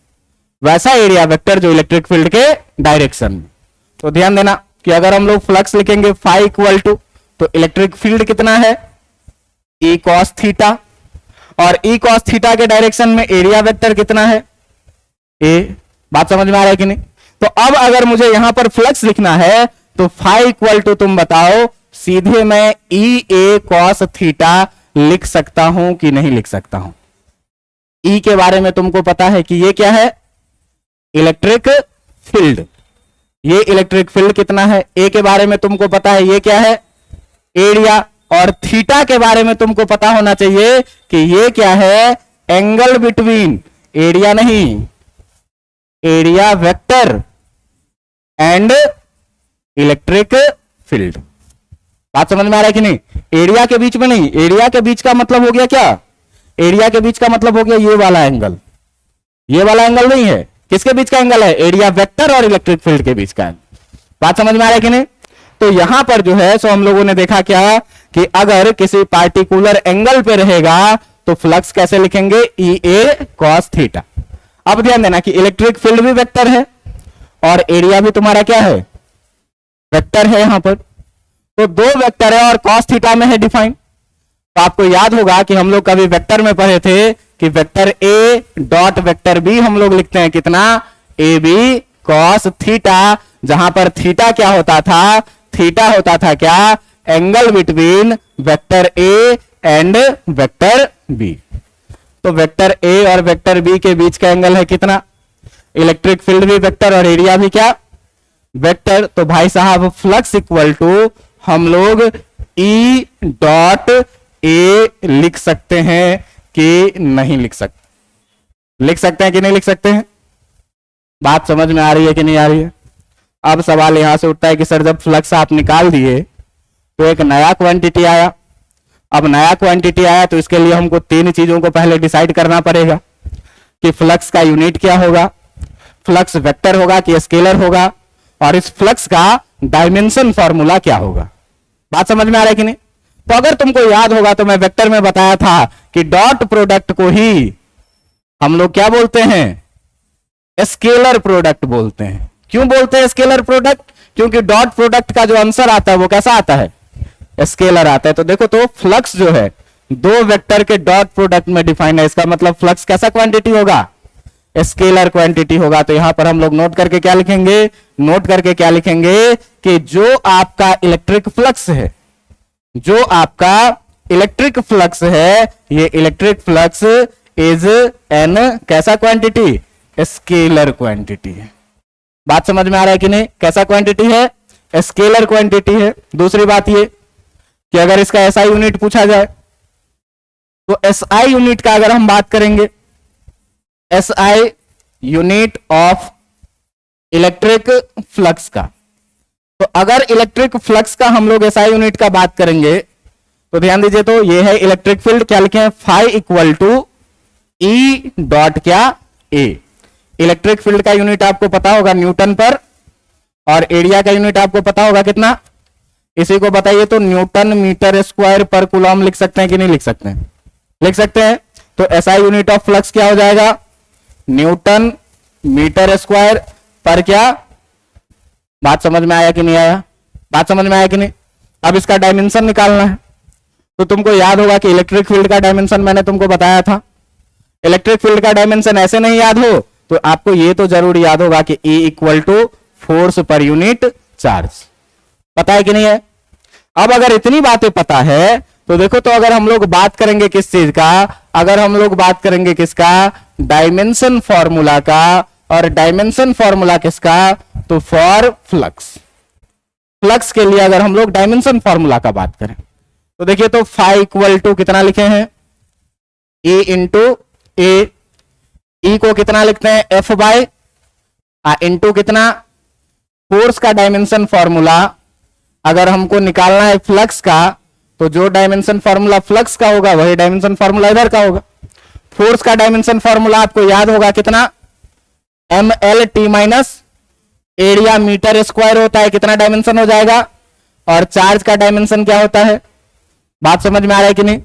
वैसा एरिया वेक्टर जो इलेक्ट्रिक फील्ड के डायरेक्शन में। तो ध्यान देना कि अगर हम लोग फ्लक्स लिखेंगे फाई इक्वल टू, तो इलेक्ट्रिक फील्ड कितना है, ई कॉस थीटा, और ई कॉस थीटा के डायरेक्शन में एरिया वेक्टर कितना है, ए। बात समझ में आ रहा है कि नहीं। तो अब अगर मुझे यहां पर फ्लक्स लिखना है तो फाई इक्वल टू, तुम बताओ, सीधे मैं ई ए कॉस थीटा लिख सकता हूं कि नहीं लिख सकता हूं। ई के बारे में तुमको पता है कि ये क्या है, इलेक्ट्रिक फील्ड, ये इलेक्ट्रिक फील्ड कितना है। ए के बारे में तुमको पता है ये क्या है, एरिया। और थीटा के बारे में तुमको पता होना चाहिए कि ये क्या है, एंगल बिटवीन, एरिया नहीं, area vector and electric field. बात समझ में आ रहा है कि नहीं। एरिया के बीच में नहीं, एरिया के बीच का मतलब हो गया क्या, एरिया के बीच का मतलब हो गया ये वाला एंगल, ये वाला एंगल नहीं है। किसके बीच का एंगल है, एरिया वेक्टर और इलेक्ट्रिक फील्ड के बीच का। बात समझ में आ रहा है कि नहीं। तो यहां पर जो है सो हम लोगों ने देखा क्या, कि अगर किसी पार्टिकुलर एंगल पे रहेगा तो फ्लक्स कैसे लिखेंगे, ई ए कॉस थीटा। अब ध्यान देना कि इलेक्ट्रिक फील्ड भी वेक्टर है और एरिया भी तुम्हारा क्या है, वेक्टर है यहां पर। तो दो वेक्टर है और कॉस थीटा में है डिफाइन। तो आपको याद होगा कि हम लोग कभी वेक्टर में पढ़े थे कि vector A dot vector B हम लोग लिखते हैं कितना, ए बी कॉस थीटा, जहां पर थीटा क्या होता था, थीटा होता था क्या, angle between vector A and vector B. तो वेक्टर ए और वेक्टर बी के बीच का एंगल है कितना, इलेक्ट्रिक फील्ड भी वेक्टर और एरिया भी क्या, वेक्टर। तो भाई साहब फ्लक्स इक्वल टू हम लोग ई डॉट ए लिख सकते हैं कि नहीं लिख सकते, लिख सकते हैं कि नहीं लिख सकते हैं। बात समझ में आ रही है कि नहीं आ रही है। अब सवाल यहां से उठता है कि सर जब फ्लक्स आप निकाल दिए तो एक नया क्वांटिटी आया। अब नया क्वांटिटी आया तो इसके लिए हमको तीन चीजों को पहले डिसाइड करना पड़ेगा कि फ्लक्स का यूनिट क्या होगा, फ्लक्स वेक्टर होगा कि स्केलर होगा, और इस फ्लक्स का डायमेंशन फॉर्मूला क्या होगा। बात समझ में आ रहा है कि नहीं। तो अगर तुमको याद होगा तो मैं वेक्टर में बताया था कि डॉट प्रोडक्ट को ही हम लोग क्या बोलते हैं, स्केलर प्रोडक्ट बोलते हैं। क्यों बोलते हैं स्केलर प्रोडक्ट, क्योंकि डॉट प्रोडक्ट का जो आंसर आता है वो कैसा आता है, स्केलर आता है। तो देखो तो फ्लक्स जो है दो वेक्टर के डॉट प्रोडक्ट में डिफाइन है, इसका मतलब फ्लक्स कैसा क्वांटिटी होगा, स्केलर क्वांटिटी होगा। तो यहां पर हम लोग नोट करके क्या लिखेंगे, नोट करके क्या लिखेंगे कि जो आपका इलेक्ट्रिक फ्लक्स है, जो आपका इलेक्ट्रिक फ्लक्स है, ये इलेक्ट्रिक फ्लक्स इज एन कैसा क्वांटिटी, स्केलर क्वांटिटी है। बात समझ में आ रहा है कि नहीं, कैसा क्वांटिटी है, स्केलर क्वांटिटी है। दूसरी बात ये कि अगर इसका एसआई यूनिट पूछा जाए तो एसआई यूनिट का अगर हम बात करेंगे, SI unit of electric flux का, तो अगर इलेक्ट्रिक फ्लक्स का हम लोग एसआई यूनिट का बात करेंगे तो ध्यान दीजिए, तो ये है इलेक्ट्रिक फील्ड, क्या लिखे हैं, phi equal to E dot क्या ए। इलेक्ट्रिक फील्ड का यूनिट आपको पता होगा न्यूटन पर, और एरिया का यूनिट आपको पता होगा कितना, इसी को बताइए तो न्यूटन मीटर स्क्वायर पर कूलम लिख सकते हैं कि नहीं लिख सकते हैं, लिख सकते हैं। तो एसआई यूनिट ऑफ फ्लक्स क्या हो जाएगा, न्यूटन मीटर स्क्वायर पर क्या। बात समझ में आया कि नहीं आया, बात समझ में आया कि नहीं। अब इसका डायमेंशन निकालना है, तो तुमको याद होगा कि इलेक्ट्रिक फील्ड का डायमेंशन मैंने तुमको बताया था। इलेक्ट्रिक फील्ड का डायमेंशन ऐसे नहीं याद हो तो आपको ये तो जरूर याद होगा कि E equal to force per unit charge, पता है कि नहीं है। अब अगर इतनी बातें पता है तो देखो, तो अगर हम लोग बात करेंगे किस चीज का, अगर हम लोग बात करेंगे किसका, डायमेंशन फॉर्मूला का, और डायमेंशन फॉर्मूला किसका, तो फॉर फ्लक्स। फ्लक्स के लिए अगर हम लोग डायमेंशन फॉर्मूला का बात करें तो देखिए, तो फाई इक्वल टू कितना लिखे हैं, ए इंटू ए, ई को कितना लिखते हैं, एफ बाय इंटू कितना, फोर्स का डायमेंशन फॉर्मूला अगर हमको निकालना है फ्लक्स का, तो जो डायमेंशन फॉर्मूला फ्लक्स का होगा वही डायमेंशन फॉर्मूला इधर का होगा। फोर्स का डायमेंशन फॉर्मूला आपको याद होगा कितना, M L T minus area metre square होता है, कितना डायमेंशन हो जाएगा, और चार्ज का डायमेंशन क्या होता है। बात समझ में आ रहा है कि नहीं।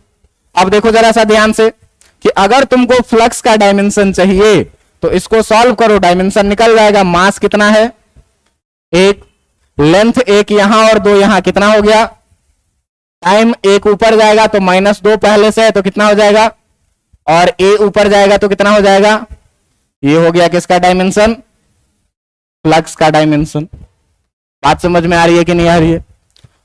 अब देखो जरा सा ध्यान से कि अगर तुमको फ्लक्स का डायमेंशन चाहिए तो इसको सॉल्व करो, डायमेंशन निकल जाएगा। मास कितना है, एक, लेंथ एक यहां और दो यहां, कितना हो गया, टाइम एक ऊपर जाएगा तो -2 पहले से है तो कितना हो जाएगा, और ए ऊपर जाएगा तो कितना हो जाएगा, ये हो गया किसका डायमेंशन, फ्लक्स का डायमेंशन। बात समझ में आ रही है कि नहीं आ रही है।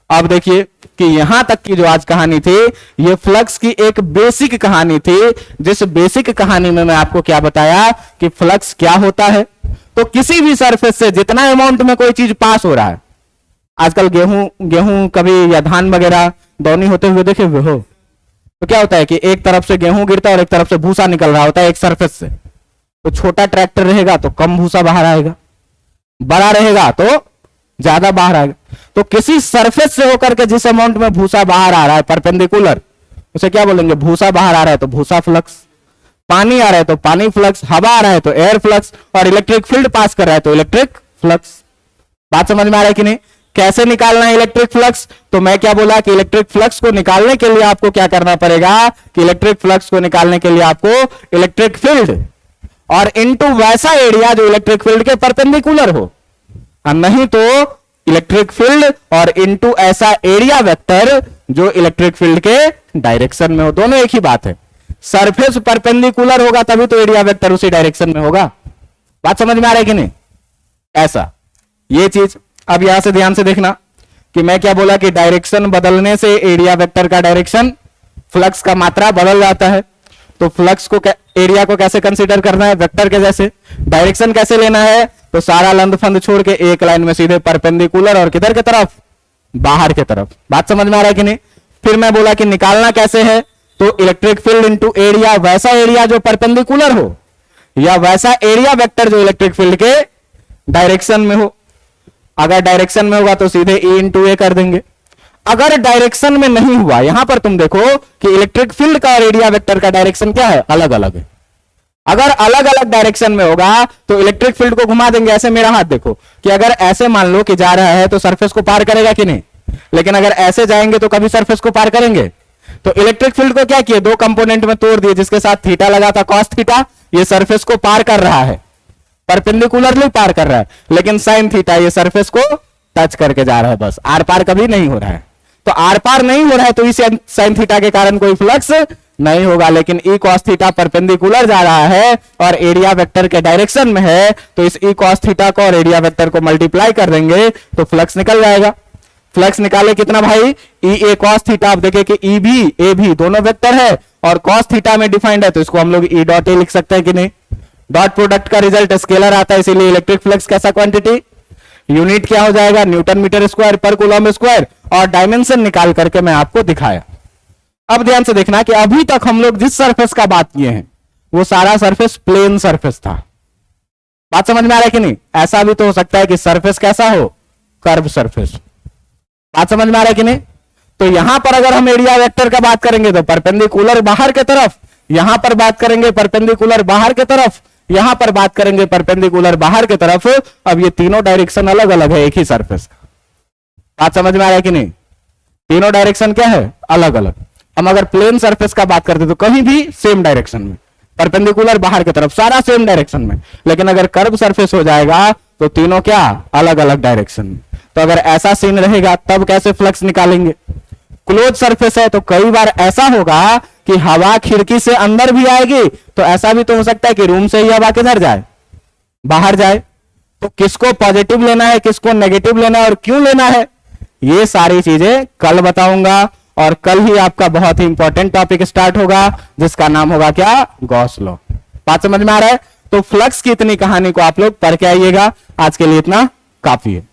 अब देखिए कि यहां तक की जो आज कहानी थी ये फ्लक्स की एक बेसिक कहानी थी, जिस बेसिक कहानी में मैं आपको क्या बताया कि फ्लक्स क्या होता है। तो किसी भी सरफेस से जितना अमाउंट में कोई चीज पास हो रहा है, आजकल गेहूं कभी या धान वगैरह दौनी होते हुए देखे हुए हो, तो क्या होता है कि एक तरफ से गेहूं गिरता है और एक तरफ से भूसा निकल रहा होता है एक सरफेस से। तो छोटा ट्रैक्टर रहेगा तो कम भूसा बाहर आएगा, बड़ा रहेगा तो ज्यादा बाहर आएगा। तो किसी सरफेस से होकर के जिस अमाउंट में भूसा बाहर आ रहा है परपेंडिकुलर, उसे क्या बोलेंगे, भूसा बाहर आ रहा है तो भूसा फ्लक्स, पानी आ रहा है तो पानी फ्लक्स, हवा आ रहा है तो एयर फ्लक्स, और इलेक्ट्रिक फील्ड पास कर रहा है तो इलेक्ट्रिक फ्लक्स। बात समझ में आ रहा है कि नहीं। कैसे निकालना है इलेक्ट्रिक फ्लक्स, तो मैं क्या बोला कि इलेक्ट्रिक फ्लक्स को निकालने के लिए आपको क्या करना पड़ेगा कि इलेक्ट्रिक फ्लक्स को निकालने के लिए आपको इलेक्ट्रिक फील्ड और इनटू वैसा एरिया जो इलेक्ट्रिक फील्ड के परपेंडिकुलर हो, और नहीं तो इलेक्ट्रिक फील्ड और इनटू ऐसा एरिया वेक्टर जो इलेक्ट्रिक फील्ड के डायरेक्शन में हो। दोनों एक ही बात है, सरफेस परपेंडिकुलर होगा तभी तो एरिया वेक्टर उसी डायरेक्शन में होगा। बात समझ में आ रहा है कि नहीं, ऐसा ये चीज। अब यहां से ध्यान से देखना कि मैं क्या बोला कि डायरेक्शन बदलने से एरिया वेक्टर का डायरेक्शन, फ्लक्स का मात्रा बदल जाता है। तो फ्लक्स को एरिया को कैसे कंसीडर करना है, वेक्टर के जैसे। डायरेक्शन कैसे लेना है, तो सारा लंद फंद छोड़ के एक लाइन में सीधे परपेंडिकुलर और किधर की तरफ, बाहर की तरफ। बात समझ में आ रहा है कि नहीं। फिर मैं बोला कि निकालना कैसे है, तो इलेक्ट्रिक फील्ड इनटू एरिया, वैसा एरिया जो परपेंडिकुलर हो या वैसा एरिया वेक्टर जो इलेक्ट्रिक फील्ड के डायरेक्शन में हो। अगर डायरेक्शन में होगा तो सीधे E इंटू ए कर देंगे। अगर डायरेक्शन में नहीं हुआ, यहां पर तुम देखो कि इलेक्ट्रिक फील्ड का और एरिया वेक्टर का डायरेक्शन क्या है, अलग अलग है। अगर अलग अलग डायरेक्शन में होगा तो इलेक्ट्रिक फील्ड को घुमा देंगे। ऐसे मेरा हाथ देखो कि अगर ऐसे मान लो कि जा रहा है तो सरफेस को पार करेगा कि नहीं, लेकिन अगर ऐसे जाएंगे तो कभी सरफेस को पार करेंगे। तो इलेक्ट्रिक फील्ड को क्या किए, दो कंपोनेंट में तोड़ दिए, जिसके साथ थीटा लगा था कॉस थीटा, ये सरफेस को पार कर रहा है, परपेंडिकुलरली पार कर रहा है, लेकिन साइन थीटा ये सरफेस को टच करके जा रहा है, बस आर पार कभी नहीं हो रहा है। तो आर पार नहीं हो रहा है तो इस साइन थीटा के कारण कोई फ्लक्स नहीं होगा, लेकिन ई कॉस थीटा परपेंडिकुलर जा रहा है और एरिया वेक्टर के डायरेक्शन में है, तो इस ई कॉस थीटा को और एरिया वेक्टर को मल्टीप्लाई कर देंगे तो फ्लक्स निकल जाएगा। फ्लक्स निकाले कितना भाई, ई ए कॉस थीटा। आप देखिए कि ई भी ए भी दोनों वेक्टर है और कॉस थीटा में डिफाइंड है, तो इसको हम लोग ई डॉट ए लिख सकते हैं कि नहीं। डॉट प्रोडक्ट का रिजल्ट स्केलर आता है, इसीलिए इलेक्ट्रिक फ्लक्स कैसा क्वांटिटी, यूनिट क्या हो जाएगा, न्यूटन मीटर स्क्वायर पर कूलम स्क्वायर, और डायमेंशन निकाल करके मैं आपको दिखाया। अब ध्यान से देखना कि अभी तक हम लोग जिस सरफेस का बात किए हैं वो सारा सरफेस प्लेन सरफेस था। बात समझ में आ रहा है कि नहीं। ऐसा भी तो हो सकता है कि सरफेस कैसा हो, कर्व सरफेस। बात समझ में आ रहा है कि नहीं। तो यहां पर अगर हम एरिया वेक्टर का बात करेंगे तो परपेंडिकुलर बाहर की तरफ, यहां पर बात करेंगे परपेंडिकुलर बाहर की तरफ, यहां पर बात करेंगे परपेंडिकुलर बाहर की तरफ। अब ये तीनों डायरेक्शन अलग अलग है एक ही सरफेस का। बात समझ में आ रहा है कि नहीं। तीनों डायरेक्शन क्या है, अलग अलग। हम अगर प्लेन सरफेस का बात करते तो कहीं भी सेम डायरेक्शन में, परपेंडिकुलर बाहर की तरफ सारा सेम डायरेक्शन में, लेकिन अगर कर्व सरफेस हो जाएगा तो तीनों क्या, अलग अलग डायरेक्शन में। तो अगर ऐसा सीन रहेगा तब कैसे फ्लक्स निकालेंगे। क्लोज सरफेस है तो कई बार ऐसा होगा कि हवा खिड़की से अंदर भी आएगी, तो ऐसा भी तो हो सकता है कि रूम से ही हवा किधर जाए, बाहर जाए। तो किसको पॉजिटिव लेना है, किसको नेगेटिव लेना है और क्यों लेना है, ये सारी चीजें कल बताऊंगा। और कल ही आपका बहुत ही इंपॉर्टेंट टॉपिक स्टार्ट होगा जिसका नाम होगा क्या, गॉस लॉ। बात समझ में आ रहा है। तो फ्लक्स की इतनी कहानी को आप लोग पढ़ के आइएगा। आज के लिए इतना काफी है।